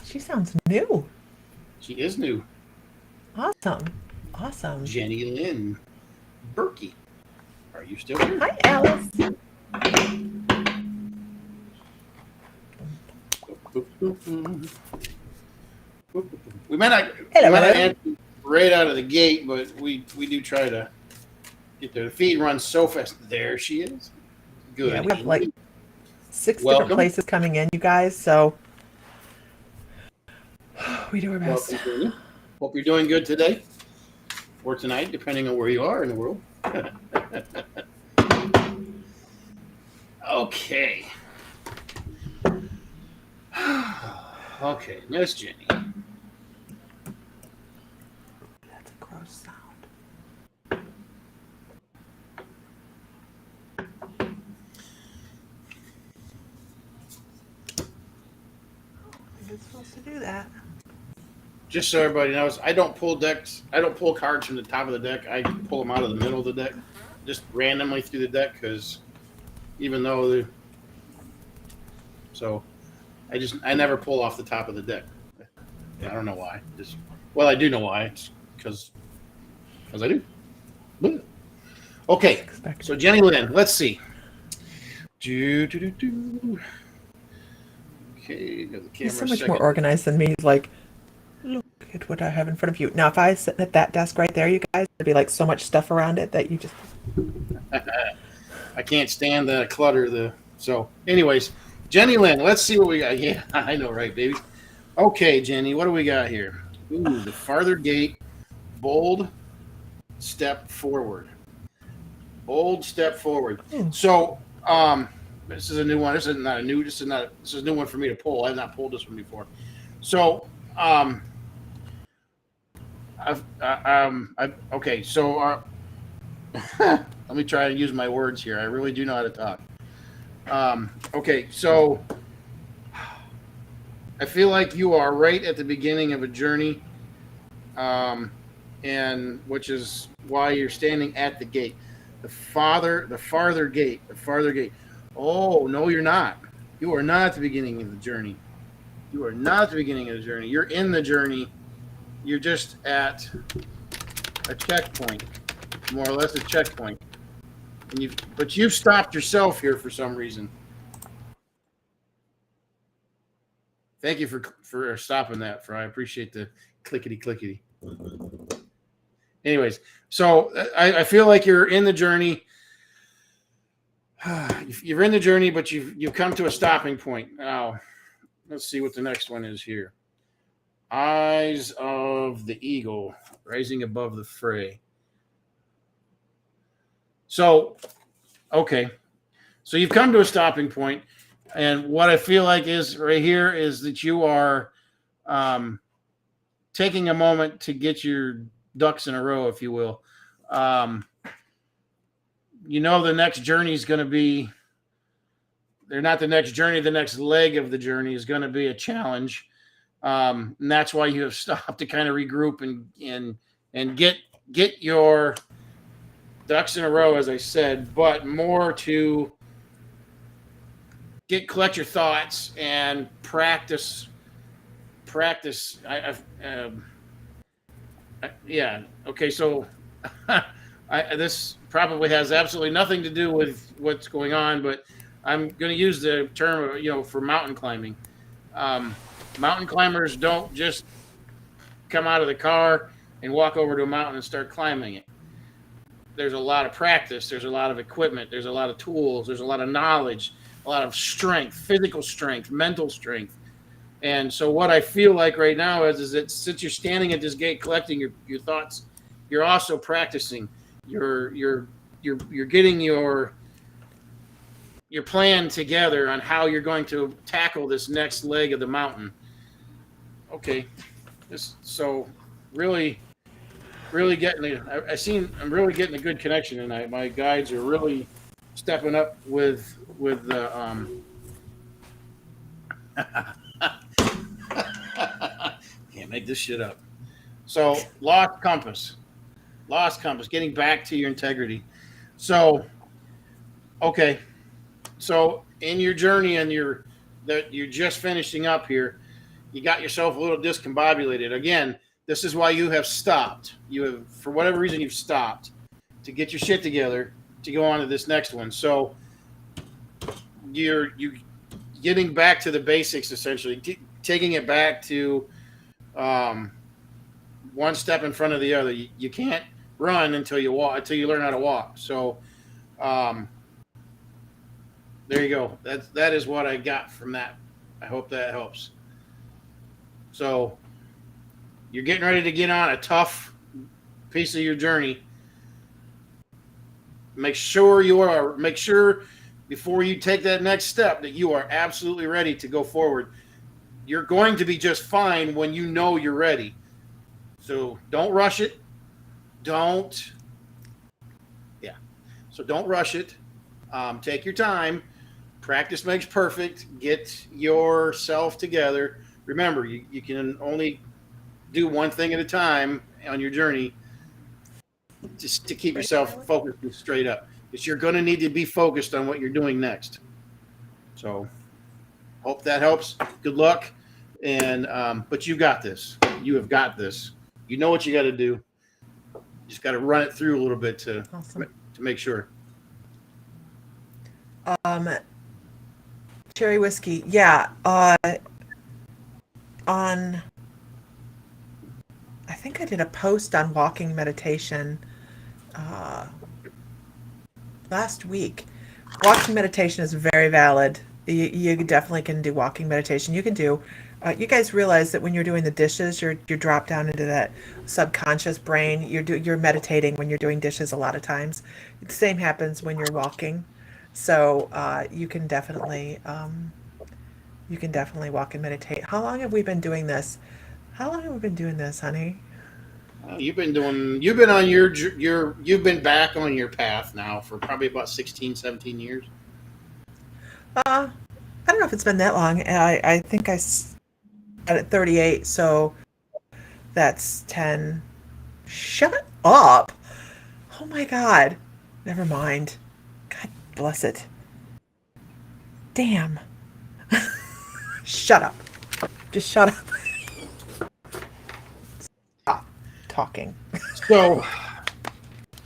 She sounds new. She is new. Awesome. Jenny Lynn Berkey. Are you still here? Hi, Alice. We might not answer right out of the gate, but we do try to get there. The feed runs so fast. There she is. Good. Yeah, we have like 6 Welcome. different places coming in, you guys. So we do our best. Welcome. Hope you're doing good today or tonight, depending on where you are in the world. Okay. Okay, Miss Jenny. That's a gross sound. You're supposed to do that. Just so everybody knows, I don't pull decks. I don't pull cards from the top of the deck. I pull them out of the middle of the deck, just randomly through the deck, because even though I never pull off the top of the deck. I don't know why. I do know why. It's because I do. Okay, so Jenny Lynn, let's see. Okay, got the camera. He's so much more organized than me. He's like, look at what I have in front of you. Now, if I sit at that desk right there, you guys, there'd be like so much stuff around it that you just... I can't stand the clutter. So, anyways, Jenny Lynn, let's see what we got. Yeah, I know, right, baby? Okay, Jenny, what do we got here? Ooh, the farther gate, bold step forward. Bold step forward. So, this is a new one. This is not a new. This is a new one for me to pull. I have not pulled this one before. So, okay. So, let me try and use my words here. I really do know how to talk. Okay, so I feel like you are right at the beginning of a journey, and which is why you're standing at the gate. The farther gate. Oh no, you're not. You are not at the beginning of the journey. You are not at the beginning of the journey. You're in the journey. You're just at a checkpoint, more or less a checkpoint. And but you've stopped yourself here for some reason. Thank you for stopping that. I appreciate the clickety. Anyways, so I feel like you're in the journey. You're in the journey, but you've come to a stopping point. Now, let's see what the next one is here. Eyes of the eagle rising above the fray. So, okay. So you've come to a stopping point, and what I feel like is right here is that you are taking a moment to get your ducks in a row, if you will. The next journey is going to be, they're not the next journey, the next leg of the journey is going to be a challenge. And that's why you have stopped to kind of regroup and get your ducks in a row, as I said, but more to collect your thoughts and practice. Yeah. Okay. So this probably has absolutely nothing to do with what's going on, but I'm going to use the term, for mountain climbing. Mountain climbers don't just come out of the car and walk over to a mountain and start climbing it. There's a lot of practice. There's a lot of equipment. There's a lot of tools. There's a lot of knowledge, a lot of strength, physical strength, mental strength. And so what I feel like right now is that since you're standing at this gate collecting your thoughts, you're also practicing. You're getting your plan together on how you're going to tackle this next leg of the mountain. Okay. So really getting I'm really getting a good connection tonight. My guides are really stepping up with the can't make this shit up. So lost compass, getting back to your integrity. So okay, so in your journey and you're just finishing up here, you got yourself a little discombobulated. Again, this is why you have stopped. You have, for whatever reason, you've stopped to get your shit together to go on to this next one. So you getting back to the basics, essentially, taking it back to one step in front of the other. You can't run until you learn how to walk. So there you go. That is what I got from that. I hope that helps. So you're getting ready to get on a tough piece of your journey. Make sure before you take that next step that you are absolutely ready to go forward. You're going to be just fine when you know you're ready. So don't rush it. So don't rush it. Take your time. Practice makes perfect. Get yourself together. Remember, you can only do one thing at a time on your journey, just to keep yourself focused and straight up, because you're going to need to be focused on what you're doing next. So hope that helps. Good luck. And but you got this. You have got this. You know what you got to do. You just got to run it through a little bit to make sure. Cherry whiskey. Yeah. I think I did a post on walking meditation last week. Walking meditation is very valid. You definitely can do walking meditation. You can do You guys realize that when you're doing the dishes, you drop down into that subconscious brain. You're meditating when you're doing dishes a lot of times. The same happens when you're walking. So you can definitely walk and meditate. How long have we been doing this? How long have we been doing this, honey? You've been on you've been back on your path now for probably about 16, 17 years. I don't know if it's been that long. I think I started at 38, so that's 10. Shut up. Oh my God. Never mind. God bless it. Damn. Shut up. Just shut up. Stop talking. So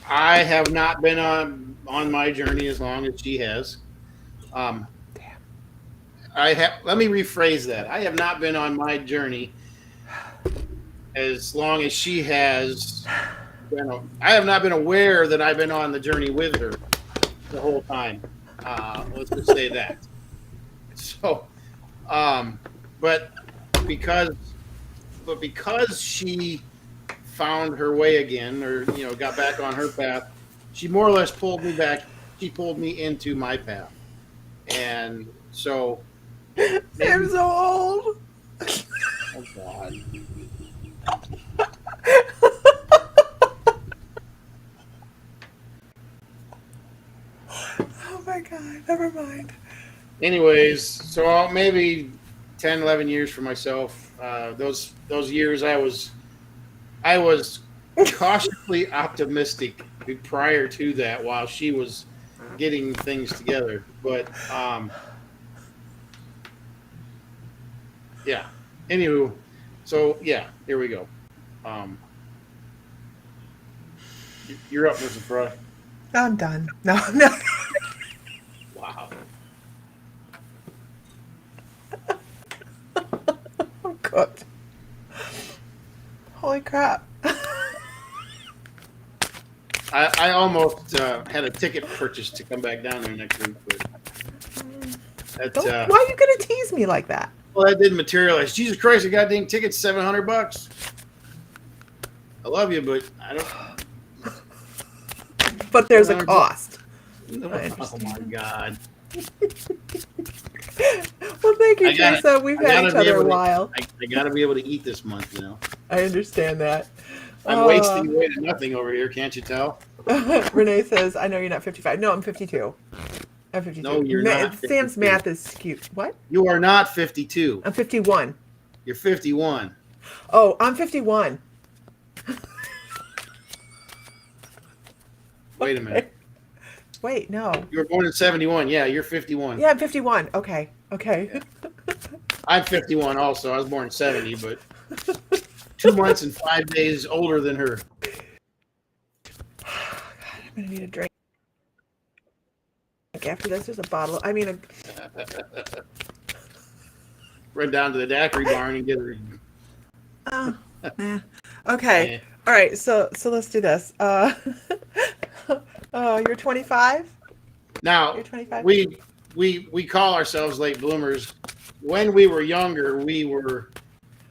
I have not been on my journey as long as she has. Damn. Let me rephrase that. I have not been on my journey as long as she has. I have not been aware that I've been on the journey with her the whole time. Let's just say that. So, but because she found her way again, or got back on her path, she more or less pulled me back. She pulled me into my path, and so I'm so old. Oh God. Oh my God. Never mind. Anyways, so maybe 10, 11 years for myself. Those years I was cautiously optimistic prior to that while she was getting things together. But yeah. Anywho, so yeah, here we go. You're up, Mr. Fry. I'm done. No, no. Wow. I'm cooked. Holy crap. I almost had a ticket purchased to come back down there next week, but Why are you going to tease me like that? well, that didn't materialize. Jesus Christ, a goddamn ticket's $700. I love you, but I don't. But there's a cost. Oh my God. Well, thank you, Teresa. We've had each other a while. I gotta be able to eat this month, I understand that. I'm wasting away to nothing over here, can't you tell? Renee says, I know you're not 55. No, I'm 52. I'm 52. No, you're not. Sam's 52. math is skewed. What? You are not 52. I'm 51. You're 51. Oh, I'm 51. Wait a minute. Wait, no. You were born in 71. Yeah, you're 51. Yeah, I'm 51. Okay. Yeah. I'm 51 also. I was born in 70, but 2 months and 5 days older than her. God, I'm going to need a drink. After this, there's a bottle. Run down to the daiquiri barn and get her. Oh, nah. Okay. Yeah. All right. So let's do this. You're 25? Now, You're 25? we call ourselves late bloomers. When we were younger, we were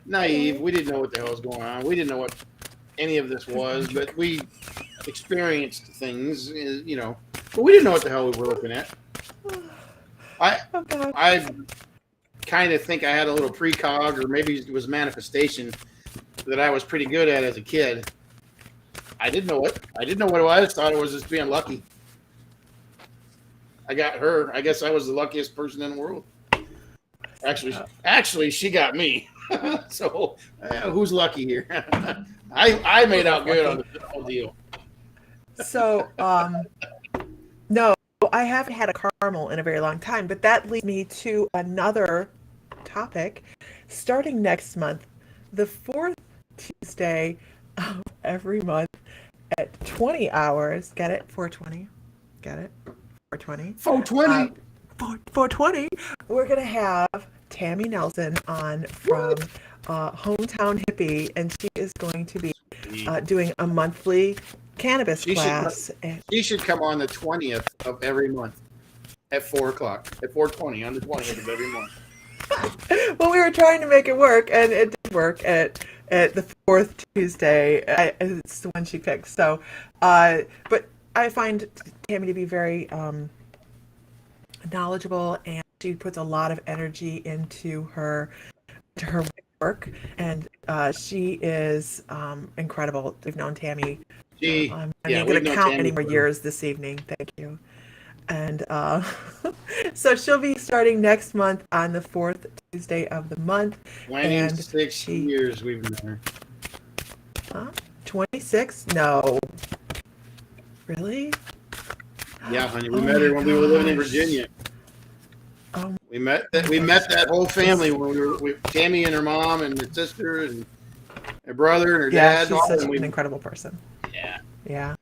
naive. We didn't know what the hell was going on. We didn't know what any of this was, but we experienced things, but we didn't know what the hell we were looking at. I kind of think I had a little precog, or maybe it was manifestation that I was pretty good at as a kid. I didn't know what it was. Thought it was just being lucky. I got her. I guess I was the luckiest person in the world. Actually, she got me. So, who's lucky here? I made out good on the whole deal. So, no, I haven't had a caramel in a very long time, but that leads me to another topic. Starting next month, the fourth Tuesday of every month at 20 hours. Get it? 420. Get it? 420. 420. 420. We're going to have Tammy Nelson on from Hometown Hippie, and she is going to be doing a monthly cannabis class. She should come on the 20th of every month at 4 o'clock. At 4:20 on the 20th of every month. Well, we were trying to make it work, and it did work at the fourth Tuesday. It's the one she picked. So, but I find Tammy to be very knowledgeable, and she puts a lot of energy into her work, and she is incredible. We've known Tammy. I'm not even going to count any more years this evening. Thank you. And so she'll be starting next month on the fourth Tuesday of the month. 26 years we've known her. 26? No. Really? Yeah, honey. We met her when we were living in Virginia. We met that whole family when we were with Tammy and her mom and her sister and her brother and her dad. Yeah, she's such an incredible person. Yeah. Yeah.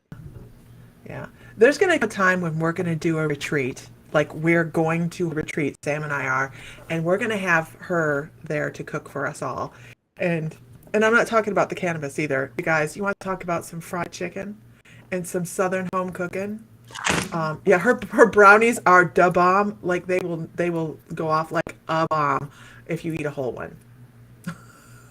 Yeah. There's going to be a time when we're going to do a retreat. Like, we're going to retreat, Sam and I are, and we're going to have her there to cook for us all. And I'm not talking about the cannabis either. You guys, you want to talk about some fried chicken and some Southern home cooking? Yeah, her brownies are da bomb. Like, they will go off like a bomb if you eat a whole one.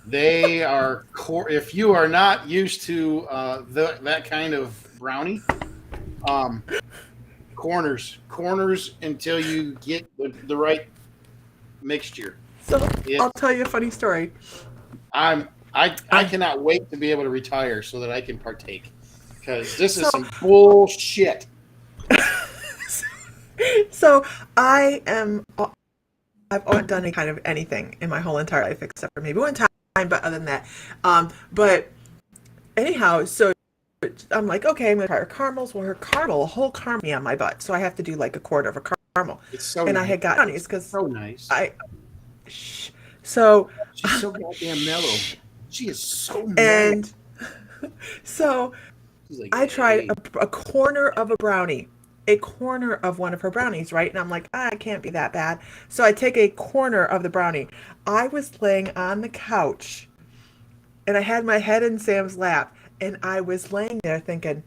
They are if you are not used to that kind of brownie, corners until you get the right mixture. So I'll tell you a funny story. I cannot wait to be able to retire so that I can partake, because this is some bullshit. So I've always done kind of anything in my whole entire life except for maybe one time, but other than that, but anyhow, so I'm like, okay, I'm gonna try her caramels. Well, her a whole caramel on my butt, so I have to do like a quarter of a caramel. It's so and nice. I had got brownies because so nice. So she's so goddamn mellow. She is so mellow. And so like, I tried a corner of a brownie. A corner of one of her brownies, right? And I'm like, it can't be that bad. So I take a corner of the brownie. I was laying on the couch, and I had my head in Sam's lap, and I was laying there thinking,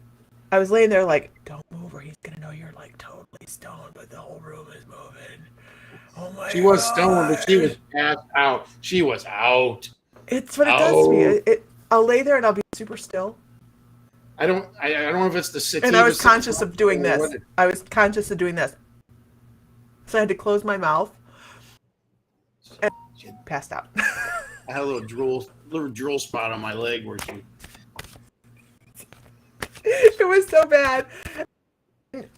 like, don't move or he's gonna know you're like totally stoned, but the whole room is moving. Oh my God. She was stoned, but she was passed out. She was out. It's what it does to me. I'll lay there and I'll be super still. I don't know if it's the sativa. And I was conscious of doing this. I was conscious of doing this. So I had to close my mouth and passed out. I had a little drool spot on my leg where she. It was so bad.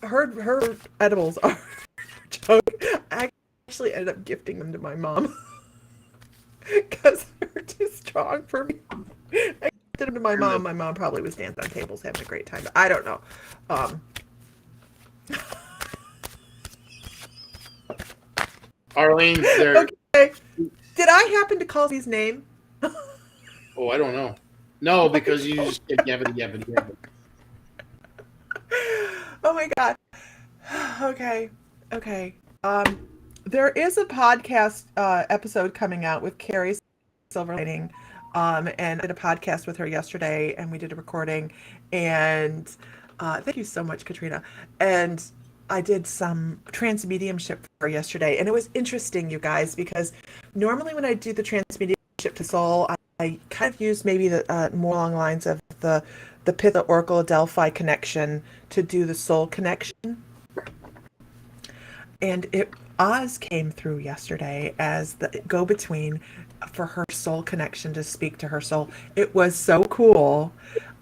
Her edibles are a joke. I actually ended up gifting them to my mom because they're too strong for me. I gifted them to my mom. My mom probably was dancing on tables having a great time. But I don't know. Arlene, there. Okay. Did I happen to call his name? Oh, I don't know. No, because you just get yabbity. Oh my God. Okay. There is a podcast episode coming out with Carrie Silverlining, and I did a podcast with her yesterday, and we did a recording, and thank you so much, Katrina. And I did some trans-mediumship for her yesterday, and it was interesting, you guys, because normally when I do the trans-mediumship to soul, I kind of use maybe the more along the lines of the Pitha Oracle Delphi connection to do the soul connection. And Oz came through yesterday as the go-between for her soul connection to speak to her soul. It was so cool.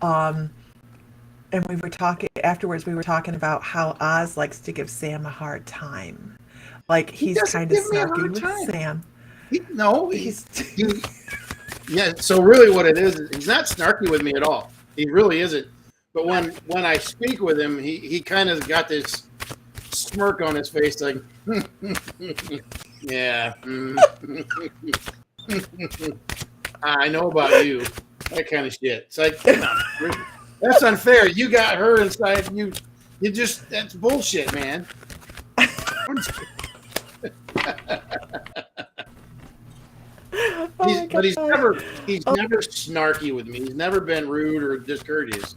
And we were talking afterwards. We were talking about how Oz likes to give Sam a hard time. Like he's kind of snarky with Sam. Yeah. So really, what it is, he's not snarky with me at all. He really isn't. But when I speak with him, he kind of got this smirk on his face, like, yeah. I know about you. That kind of shit. It's like, that's unfair. You got her inside you. You just, that's bullshit, man. But he's never snarky with me. He's never been rude or discourteous.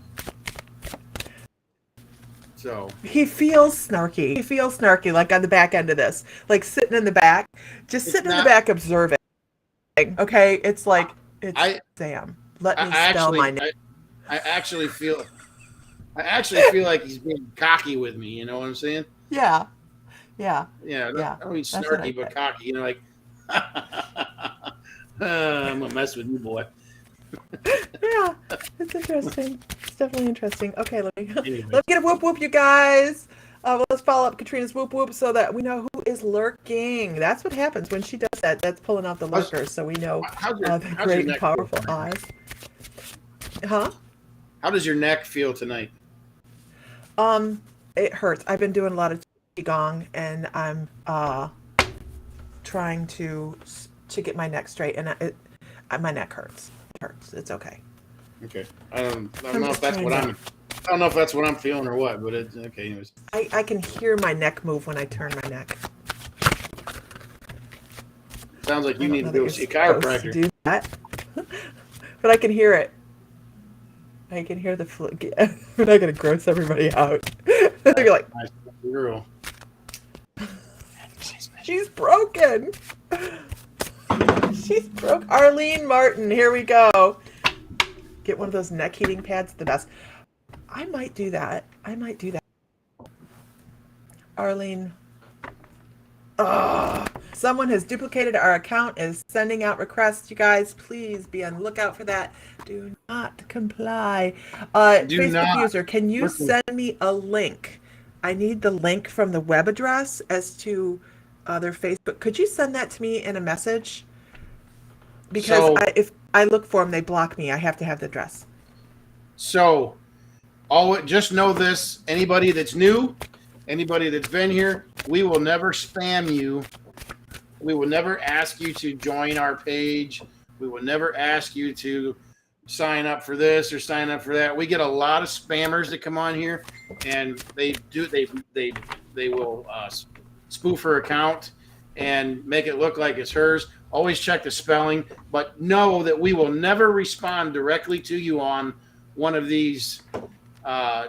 So He feels snarky. He feels snarky, like on the back end of this, like sitting in the back, just it's sitting in the not. back observing. Okay, it's like it's I Sam. Let I me spell my actually name. I actually feel like he's being cocky with me. You know what I'm saying? Yeah, yeah, Yeah, yeah. I don't mean That's what I snarky, but get. cocky. You know, like I'm gonna mess with you, boy. Yeah, it's interesting. It's definitely interesting. Okay, Anyway, let me get a whoop whoop, you guys. Well, let's follow up Katrina's whoop whoop so that we know who is lurking. That's what happens when she does that. That's pulling out the how's, lurkers, so we know the how's your great and neck feel powerful tonight? eyes. Huh? How does your neck feel tonight? Um, it hurts. I've been doing a lot of qigong, and I'm trying to get my neck straight, and my neck hurts. It hurts. It's okay. Okay, I don't I'm know if just that's trying what to. I don't know if that's what I'm feeling or what, but it's okay. Anyways, I can hear my neck move when I turn my neck. sounds like I you don't need know to that go you're see a supposed to chiropractor. do that, but I can hear it. I can hear the flick. We're not gonna gross everybody out. They're like, Nice girl. she's broken. She's broke. Arlene Martin, here we go. Get one of those neck heating pads, the best. I might do that. I might do that. Arlene. Ugh. Someone has duplicated our account, is sending out requests. You guys, please be on the lookout for that. Do not comply. Do Facebook not user, can you listen. send me a link? I need the link from the web address as to their Facebook. Could you send that to me in a message? Because So if I look for them, they block me. I have to have the address. so just know this: anybody that's new, anybody that's been here, we will never spam you. We will never ask you to join our page. We will never ask you to sign up for this or sign up for that. We get a lot of spammers that come on here, and they will spoof her account and make it look like it's hers. Always check the spelling, but know that we will never respond directly to you on one of these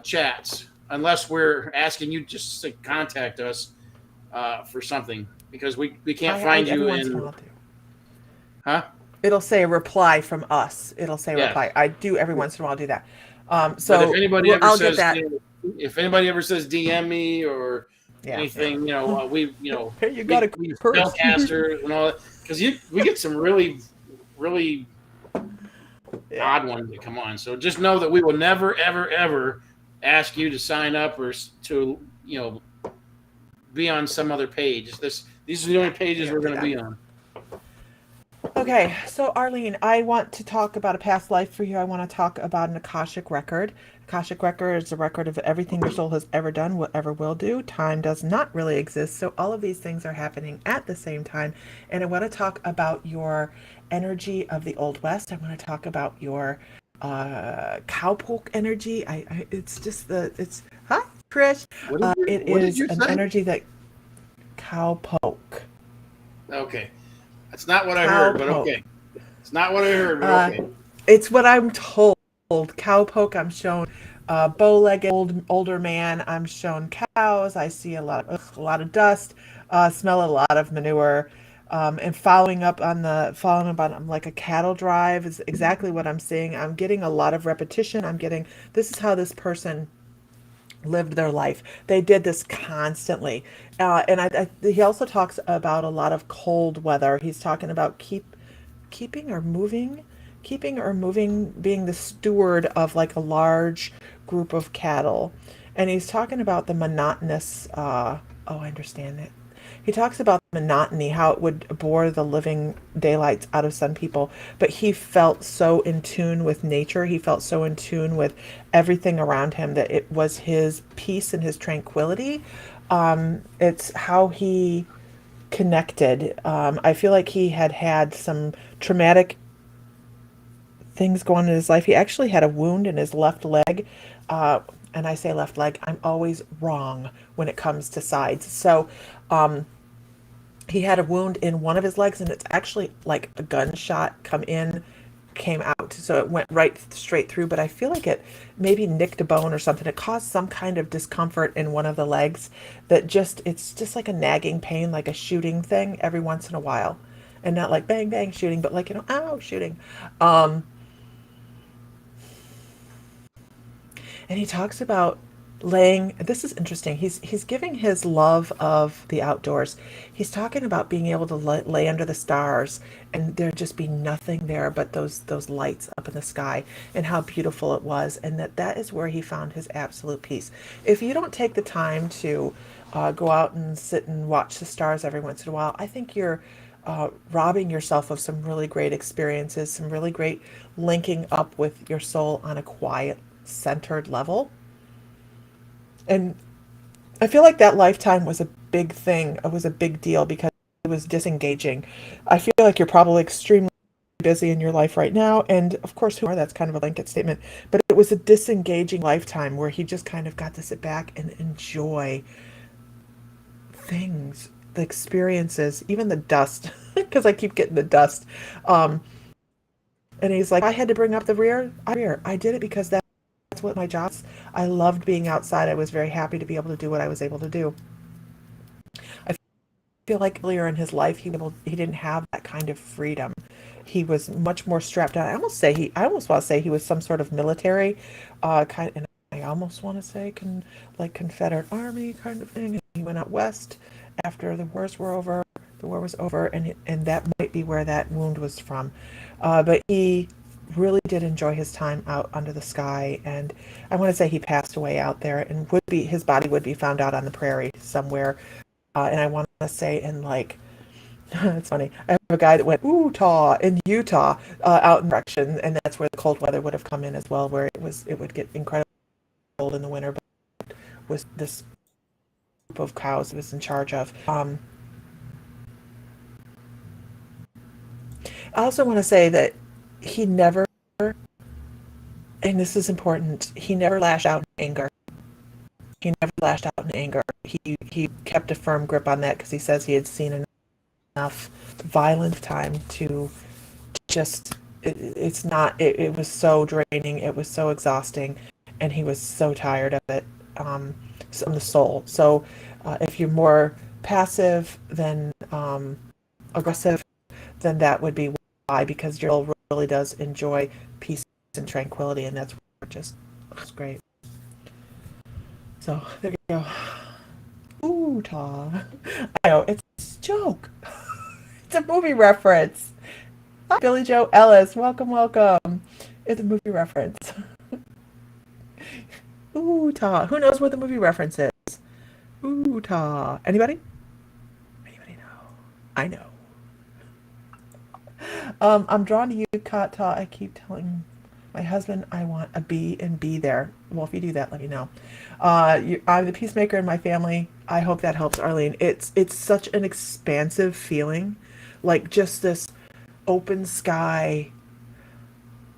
chats unless we're asking you just to contact us for something because we can't find you Every once in a in, while do. huh? It'll say a reply from us. It'll say Yeah. reply. I do every once in a while do that. But if So anybody ever I'll get says, that. if anybody ever says DM me or Yeah, yeah. anything, Hey, you got a we purse. spellcasters and all that because we get some really Yeah. odd ones that come on. So just know that we will never ever ever ask you to sign up or to be on some other page. These are the only pages we're going to be on. Okay, so Arlene, I want to talk about a past life for you. I want to talk about an Akashic record. Akashic record is a record of everything your soul has ever done, whatever will do. Time does not really exist, so all of these things are happening at the same time. And I want to talk about your energy of the Old West. I want to talk about your cowpoke energy. It's just it's hi Trish. It What did is you an say? energy that cowpoke. Okay, that's not what I heard, but Cowpoke. okay. It's not what I heard, but Uh, okay. it's what I'm told. Cowpoke, I'm shown bow-legged older man. I'm shown cows. I see a lot of dust. Smell a lot of manure. And following up on like a cattle drive is exactly what I'm seeing. I'm getting a lot of repetition. This is how this person lived their life. They did this constantly. He also talks about a lot of cold weather. He's talking about keeping or moving, being the steward of like a large group of cattle. And he's talking about the monotonous, oh, I understand that. He talks about monotony, how it would bore the living daylights out of some people, but he felt so in tune with nature. He felt so in tune with everything around him that it was his peace and his tranquility. It's how he connected. I feel like he had some traumatic things going on in his life. He actually had a wound in his left leg. Uh, and I say left leg, I'm always wrong when it comes to sides. So he had a wound in one of his legs, and it's actually like a gunshot come in came out, so it went right straight through. But I feel like it maybe nicked a bone or something. It caused some kind of discomfort in one of the legs that it's just like a nagging pain, like a shooting thing every once in a while, and not like bang bang shooting, but like ow shooting. Um, and he talks about laying, this is interesting, he's giving his love of the outdoors. He's talking about being able to lay under the stars and there just be nothing there but those lights up in the sky, and how beautiful it was, and that is where he found his absolute peace. If you don't take the time to go out and sit and watch the stars every once in a while, I think you're robbing yourself of some really great experiences, some really great linking up with your soul on a quiet, centered level. And I feel like that lifetime was a big thing. It was a big deal because it was disengaging. I feel like you're probably extremely busy in your life right now. And of course, who are, that's kind of a blanket statement. But it was a disengaging lifetime where he just kind of got to sit back and enjoy things, the experiences, even the dust, because I keep getting the dust. Um, and he's like, I had to bring up the rear. I did it because that's what my job is. I loved being outside. I was very happy to be able to do what I was able to do. I feel like earlier in his life he didn't have that kind of freedom. He was much more strapped down. I almost want to say he was some sort of military kind, and I almost want to say like Confederate Army kind of thing. He went out west after the wars were over. The war was over, and that might be where that wound was from. But he really did enjoy his time out under the sky, and I want to say he passed away out there, and would be his body would be found out on the prairie somewhere. And I want to say in like it's funny. I have a guy that went Utah in Utah, out in direction, and that's where the cold weather would have come in as well, where it would get incredibly cold in the winter. But was this group of cows he was in charge of. I also want to say that he never, and this is important, he never lashed out in anger. He never lashed out in anger. He kept a firm grip on that because he says he had seen enough violent time to just it's not it was so draining, it was so exhausting, and he was so tired of it, from the soul. So if you're more passive than aggressive, then that would be why, because your soul really does enjoy peace and tranquility, and that's just it's great. So there you go. Ooh, Ta. I know it's a joke. It's a movie reference. Hi, Billy Joe Ellis. Welcome, welcome. It's a movie reference. Ooh, Ta. Who knows what the movie reference is? Ooh, Ta. Anybody? Anybody know? I know. I'm drawn to you, Ta. I keep telling my husband I want a B and B there. Well, if you do that, let me know. I'm the peacemaker in my family. I hope that helps, Arlene. It's such an expansive feeling, like just this open sky,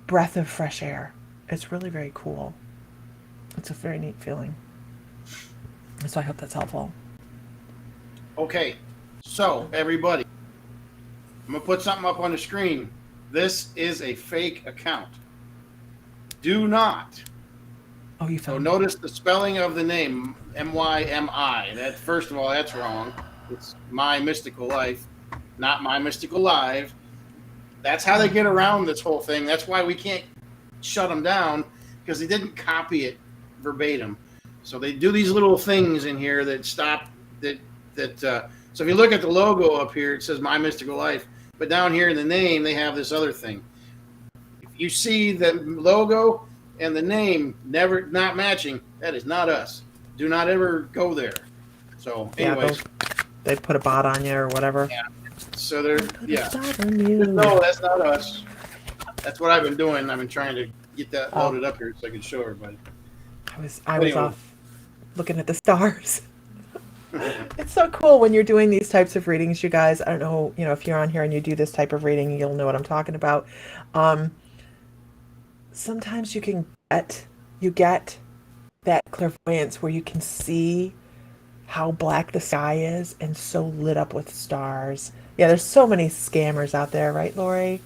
breath of fresh air. It's really very cool. It's a very neat feeling. So I hope that's helpful. Okay, so everybody, I'm gonna put something up on the screen. This is a fake account. Do not. Oh, you So found notice the spelling of the name, M-Y-M-I. That, first of all, that's wrong. It's My Mystical Life, not My Mystical Live. That's how they get around this whole thing. That's why we can't shut them down, because they didn't copy it verbatim. So they do these little things in here that stop that. So if you look at the logo up here, it says My Mystical Life, but down here in the name they have this other thing. If you see the logo and the name never not matching, that is not us. Do not ever go there. So, anyways, they put a bot on you or whatever. Yeah. So they're You. No, that's not us. That's what I've been doing. I've been trying to get that loaded up here so I can show everybody. I was off looking at the stars. It's so cool when you're doing these types of readings, you guys. I don't know, if you're on here and you do this type of reading, you'll know what I'm talking about. Sometimes you get that clairvoyance where you can see how black the sky is and so lit up with stars. Yeah, there's so many scammers out there, right, Lori?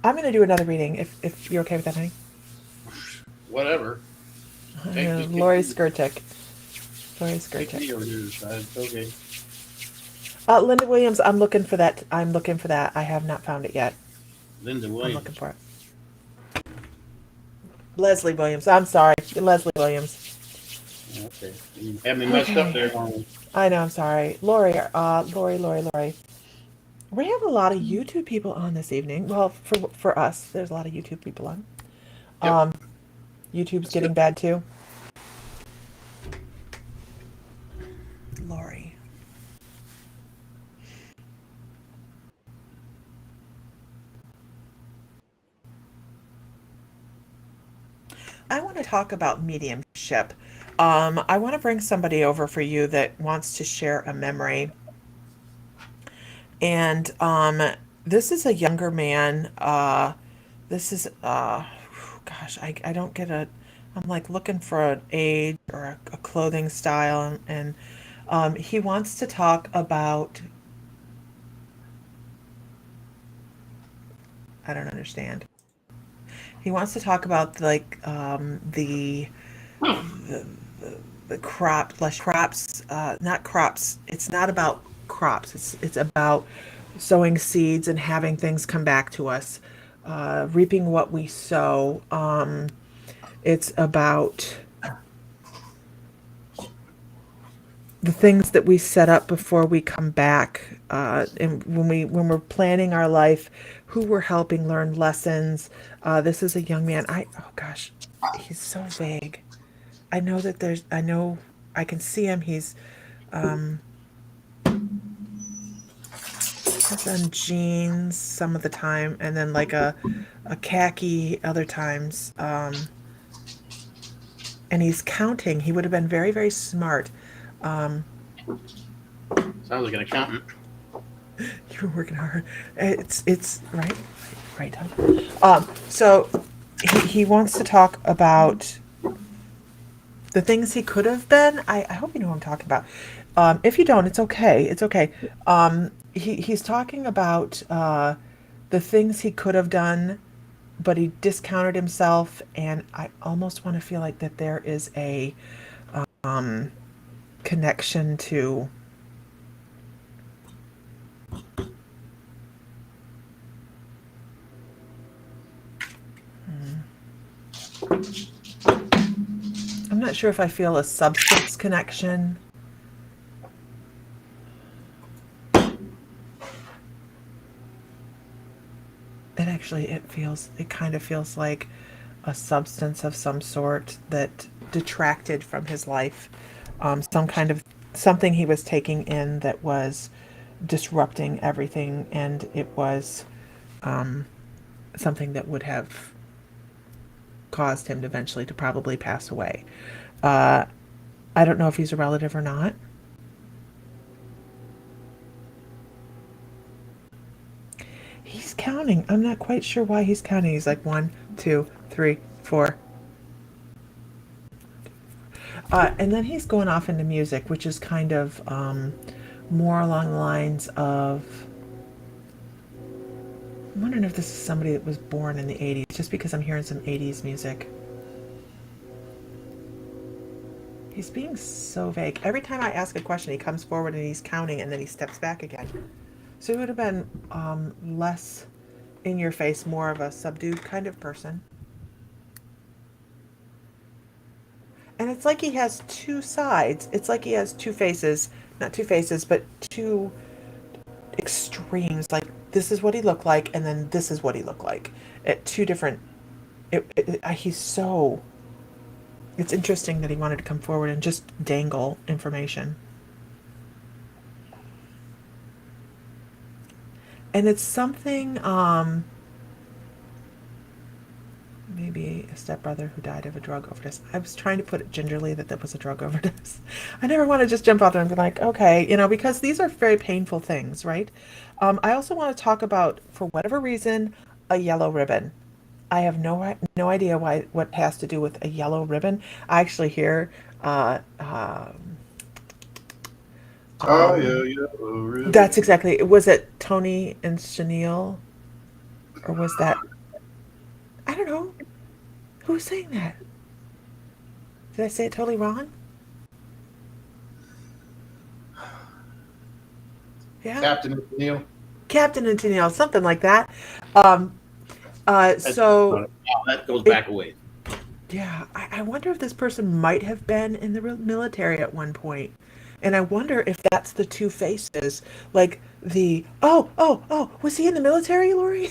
I'm going to do another reading if you're okay with that, honey. Whatever. Just kick Lori me, Skirtic. Lori kick me Skirtic. over to the side. It's okay. Linda Williams, I'm looking for that. I'm looking for that. I have not found it yet. Linda I'm looking Williams. for it. Leslie Williams. I'm sorry. Leslie Williams. Okay. You had me messed up Okay. there, Norman. I know, I'm sorry. Lori. We have a lot of YouTube people on this evening. Well, for us, there's a lot of YouTube people on. Yep. Um, YouTube's That's good. getting bad too. Lori. I want to talk about mediumship. I want to bring somebody over for you that wants to share a memory. And this is a younger man. This is, gosh, I don't get a, I'm like looking for an age or a clothing style. And he wants to talk about, I don't understand. He wants to talk about like the the crops, not crops. It's not about crops. It's about sowing seeds and having things come back to us, reaping what we sow. It's about the things that we set up before we come back, and when we're planning our life, who we're helping learn lessons. This is a young man. Oh gosh, he's so vague. I know I can see him. He's has on jeans some of the time, and then like a khaki other times. And he's counting. He would have been very, very smart. Um, Sounds like an accountant. you were working hard. It's right, Tom. So he wants to talk about the things he could have been. I hope you know what I'm talking about. If you don't, it's okay. It's okay. He's talking about the things he could have done, but he discounted himself. And I almost want to feel like that there is a connection to. I'm not sure if I feel a substance connection. It kind of feels like a substance of some sort that detracted from his life. Some kind of something he was taking in that was disrupting everything, and it was something that would have caused him eventually to probably pass away. Uh, I don't know if he's a relative or not. He's counting. I'm not quite sure why he's counting. He's like 1, 2, 3, 4. And then he's going off into music, which is kind of more along the lines of. I'm wondering if this is somebody that was born in the 80s, just because I'm hearing some 80s music. He's being so vague. Every time I ask a question, he comes forward and he's counting, and then he steps back again. So he would have been less in your face, more of a subdued kind of person. And it's like he has two sides. It's like he has two faces. Not two faces, but two extremes. Like, this is what he looked like, and then this is what he looked like. At two different. He's so. It's interesting that he wanted to come forward and just dangle information. And it's something, maybe a stepbrother who died of a drug overdose. I was trying to put it gingerly that was a drug overdose. I never want to just jump out there and be like, okay, because these are very painful things, right? I also want to talk about, for whatever reason, a yellow ribbon. I have no idea what has to do with a yellow ribbon. I actually hear Oh, yeah, yeah. that's exactly. Was it Tony and Chanel, or was that I don't know. Who's saying that? Did I say it totally wrong? Yeah. Captain Neil. Captain and Tennille, something like that. Um, so That goes it, back a ways. yeah, I wonder if this person might have been in the military at one point. And I wonder if that's the two faces. Like was he in the military, Lori?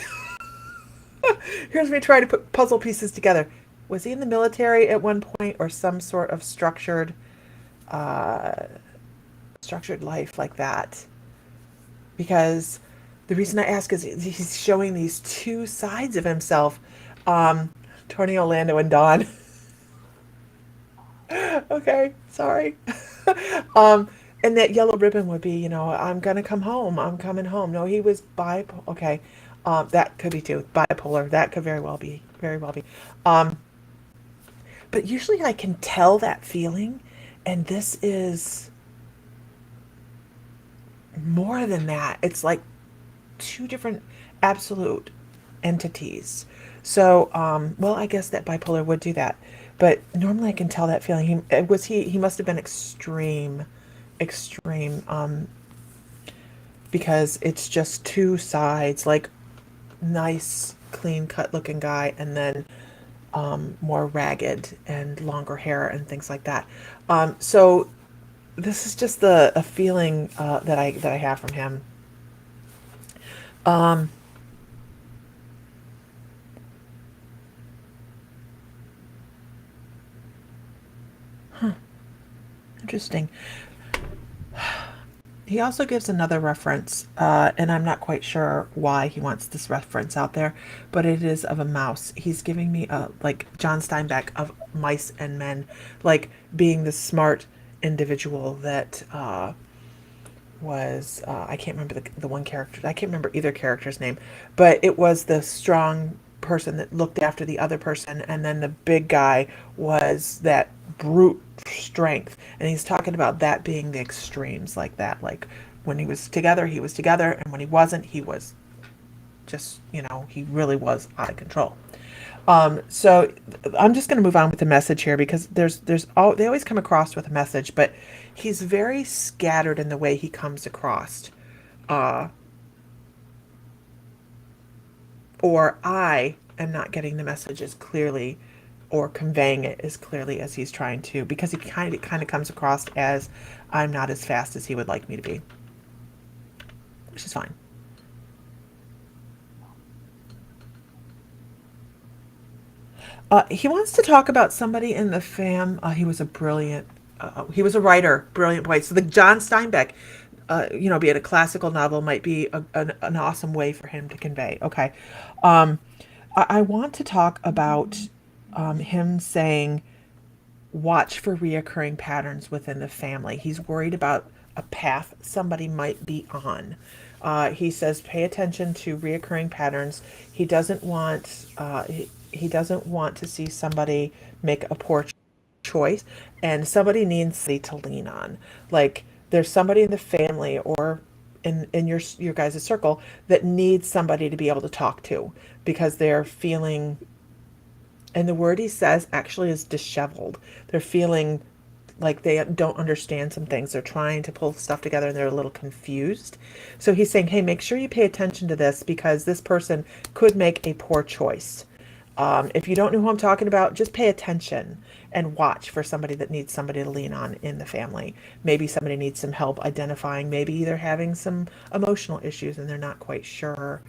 Here's me trying to put puzzle pieces together. Was he in the military at one point or some sort of uh, structured life like that? Because the reason I ask is he's showing these two sides of himself. Tony Orlando and Dawn. Okay, sorry. um, and that yellow ribbon would be, I'm gonna come home. I'm coming home. No, he was bipolar. Okay, that could be too bipolar. That could very well be, very well be. Um, but usually I can tell that feeling, and this is more than that. It's like two different absolute entities. So, well, I guess that bipolar would do that. But normally I can tell that feeling. He must have been extreme, extreme, because it's just two sides, like nice, clean cut looking guy, and then more ragged and longer hair and things like that. So this is just a feeling that I have from him. Um, Interesting. He also gives another reference, and I'm not quite sure why he wants this reference out there, but it is of a mouse. He's giving me like John Steinbeck of Mice and Men, like being the smart individual that was I can't remember the one character. I can't remember either character's name, but it was the strong person that looked after the other person, and then the big guy was that brute strength. And he's talking about that being the extremes, like that. Like when he was together, and when he wasn't, he was just he really was out of control. So I'm just going to move on with the message here because they always come across with a message, but he's very scattered in the way he comes across. Uh, or I am not getting the message as clearly or conveying it as clearly as he's trying to, because he kind of comes across as I'm not as fast as he would like me to be, which is fine. He wants to talk about somebody in the fam. He was a brilliant. He was a writer, brilliant boy. So the John Steinbeck, being a classical novel might be an awesome way for him to convey. Okay, um, I want to talk about him saying, "Watch for reoccurring patterns within the family." He's worried about a path somebody might be on. He says, "Pay attention to reoccurring patterns." He doesn't want. He doesn't want to see somebody make a poor choice, and somebody needs somebody to lean on. Like there's somebody in the family or in your guys' circle that needs somebody to be able to talk to because they're feeling, and the word he says actually is disheveled. They're feeling like they don't understand some things. They're trying to pull stuff together and they're a little confused. So he's saying, hey, make sure you pay attention to this because this person could make a poor choice. If you don't know who I'm talking about, just pay attention and watch for somebody that needs somebody to lean on in the family. Maybe somebody needs some help identifying, maybe they're having some emotional issues and they're not quite sure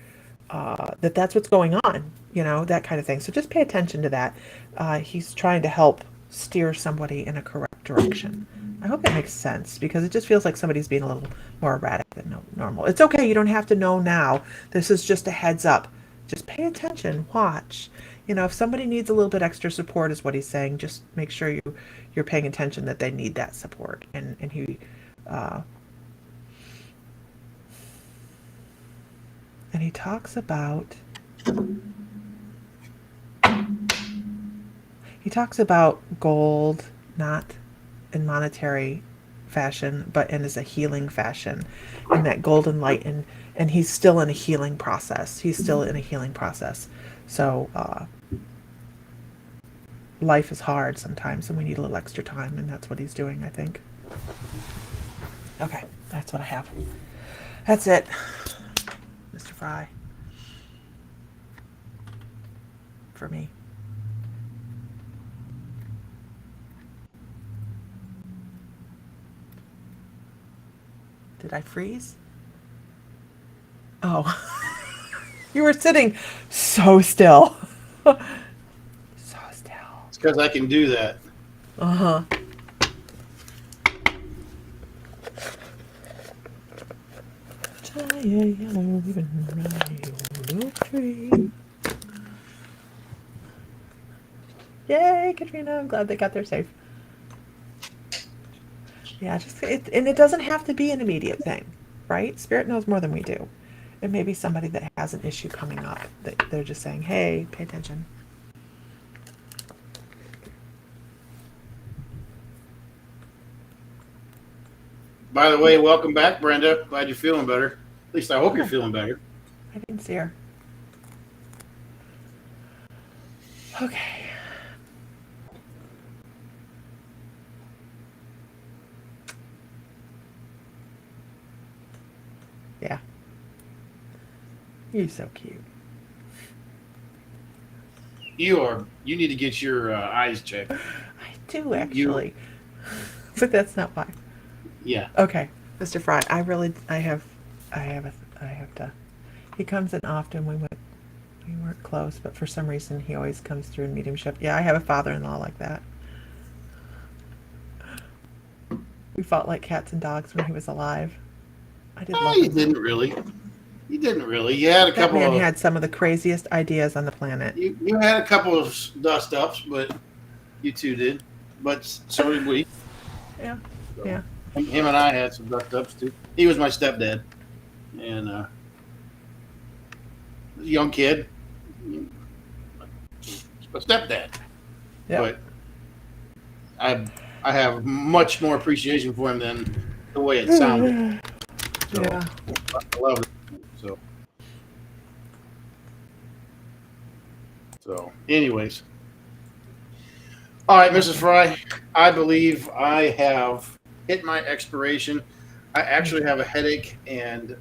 that's what's going on, that kind of thing. So just pay attention to that. He's trying to help steer somebody in a correct direction. I hope that makes sense because it just feels like somebody's being a little more erratic than normal. It's okay. You don't have to know now. This is just a heads up. Just pay attention, watch. If somebody needs a little bit extra support is what he's saying, just make sure you're paying attention that they need that support. And he talks about gold, not in monetary fashion, but in as a healing fashion, and that golden light, and he's still in a healing process. So life is hard sometimes and we need a little extra time, and that's what he's doing, I think. Okay, that's what I have. That's it, Mr. Fry. For me. Did I freeze? Oh. You were sitting so still. So still. It's because I can do that. Uh-huh. Yellow ribbon around your tree. Yay, Katrina! I'm glad they got there safe. Yeah, and it doesn't have to be an immediate thing, right? Spirit knows more than we do. It may be somebody that has an issue coming up that they're just saying, "Hey, pay attention." By the way, welcome back, Brenda. Glad you're feeling better. At least I hope you're feeling better. I didn't see her. Okay. Yeah. You're so cute. You need to get your eyes checked. I do actually. But that's not why. Yeah. Okay, Mr. Fry, I have to. He comes in often. We weren't close, but for some reason he always comes through in mediumship. Yeah, I have a father-in-law like that. We fought like cats and dogs when he was alive. I did love You him. didn't really. You didn't really. You had a That couple man of. had some of the craziest ideas on the planet. You had a couple of dust ups, but you two did. But so did we. Yeah. So, Yeah. Him and I had some dust ups too. He was my stepdad, and a young kid, a stepdad. Yeah. But I have much more appreciation for him than the way it sounded. So, Yeah. I love it. So, anyways. All right, Mrs. Fry, I believe I have hit my expiration. I actually have a headache and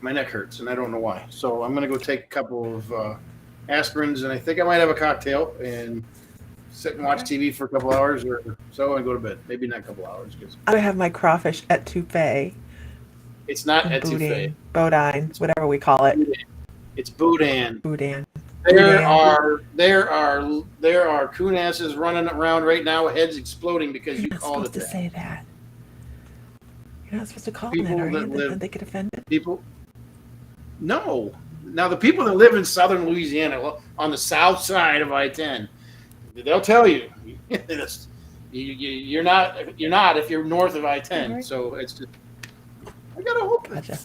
my neck hurts, and I don't know why. So I'm going to go take a couple of aspirins, and I think I might have a cocktail and sit and watch TV for a couple hours or so and go to bed. Maybe not a couple hours. Cause I have my crawfish etouffee. it's not etouffee. Bodine, whatever we call it. It's boudin. Boudin. There are coon asses running around right now, heads exploding because You're you not called it supposed to that. say that. You're not supposed to call People them that, are that you? live- Then they get offended. People, no. Now the people that live in southern Louisiana, on the south side of I-10, they'll tell you, you're not if you're north of I-10. Right. So it's just, I gotta hope. Gotcha.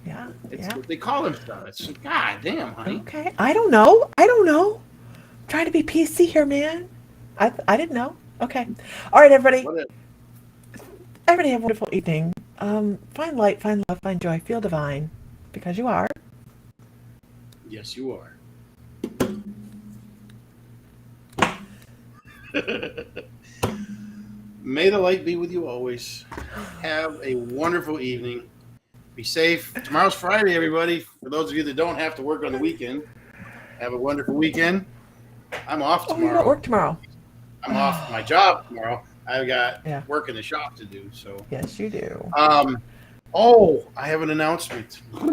Yeah. It's Yeah. what they call themselves. It's just, God damn, honey. Okay. I don't know. I'm trying to be PC here, man. I didn't know. Okay. All right, everybody. Whatever. Everybody have a wonderful evening. Find light, find love, find joy, feel divine, because you are. Yes, you are. May the light be with you always. Have a wonderful evening. Be safe. Tomorrow's Friday, everybody. For those of you that don't have to work on the weekend, have a wonderful weekend. I'm off Oh, you tomorrow. don't work tomorrow. I'm off my job tomorrow. I've got Yeah. work in the shop to do. So, Yes, you do. I have an announcement. It's a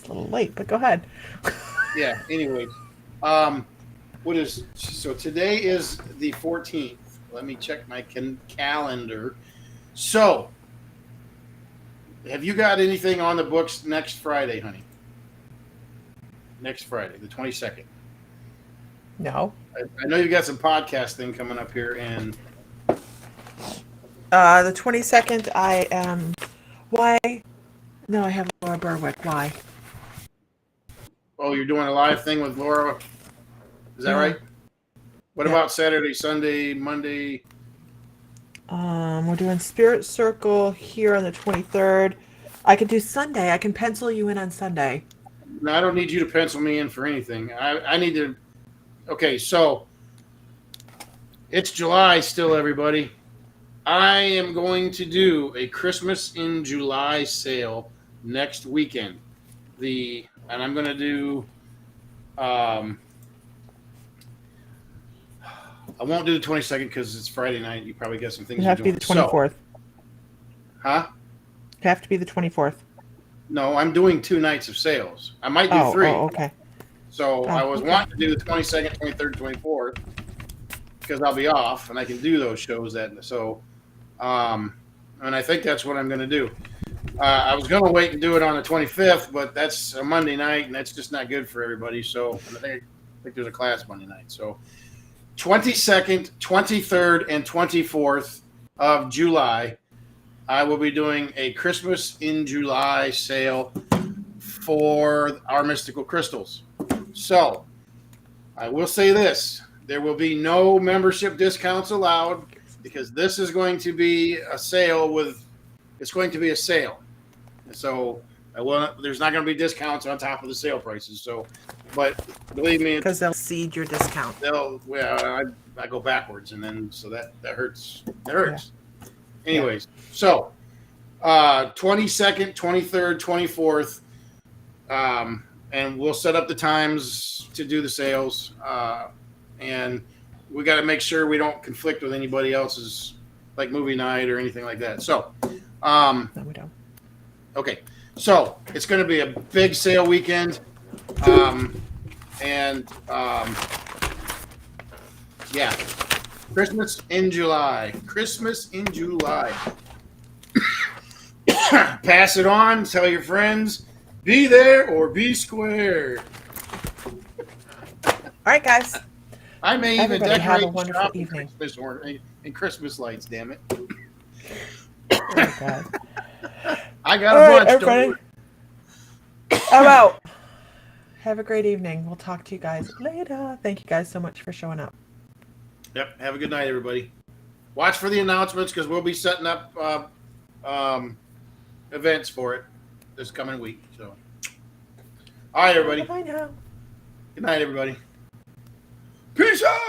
little late, but go ahead. Yeah. Anyways, so today is the 14th. Let me check my calendar. So, have you got anything on the books next Friday, honey? Next Friday, the 22nd. No. I know you got some podcast thing coming up here, and The 22nd, I am. Why? No, I have Laura Berwick. Why? you're doing a live thing with Laura. Is that Yeah. right? What Yeah. about Saturday, Sunday, Monday? We're doing Spirit Circle here on the 23rd. I could do Sunday. I can pencil you in on Sunday. No, I don't need you to pencil me in for anything. I need to. Okay, so it's July still, everybody. I am going to do a Christmas in July sale next weekend. And I'm going to do. I won't do the 22nd because it's Friday night. You probably got some things It you're have to be doing. the 24th. Huh? It have to be the 24th. No, I'm doing 2 nights of sales. I might do 3. Oh, okay. So I was okay. wanting to do the 22nd, 23rd, 24th because I'll be off and I can do those shows and I think that's what I'm going to do. I was going to wait and do it on the 25th, but that's a Monday night and that's just not good for everybody. So I think there's a class Monday night. So 22nd, 23rd, and 24th of July, I will be doing a Christmas in July sale for our mystical crystals. So I will say this. There will be no membership discounts allowed because this is going to be a sale it's going to be a sale. So there's not going to be discounts on top of the sale prices. So, but believe me, Because they'll cede your discount. I go backwards and then, so that hurts. That hurts. Yeah. Anyways, so 22nd, 23rd, 24th, and we'll set up the times to do the sales. And we got to make sure we don't conflict with anybody else's like movie night or anything like that. So, No, we don't. Okay. So it's going to be a big sale weekend. Yeah. Christmas in July. Christmas in July. Pass it on. Tell your friends. Be there or be square. All right, guys. I may Everybody even decorate have a wonderful shop evening. in Christmas lights, damn it. Oh, God. I got All a right, bunch. everybody. I'm out. Have a great evening. We'll talk to you guys later. Thank you guys so much for showing up. Yep. Have a good night, everybody. Watch for the announcements because we'll be setting up events for it this coming week. So, all right, everybody. Bye now. Good night, everybody. Peace out.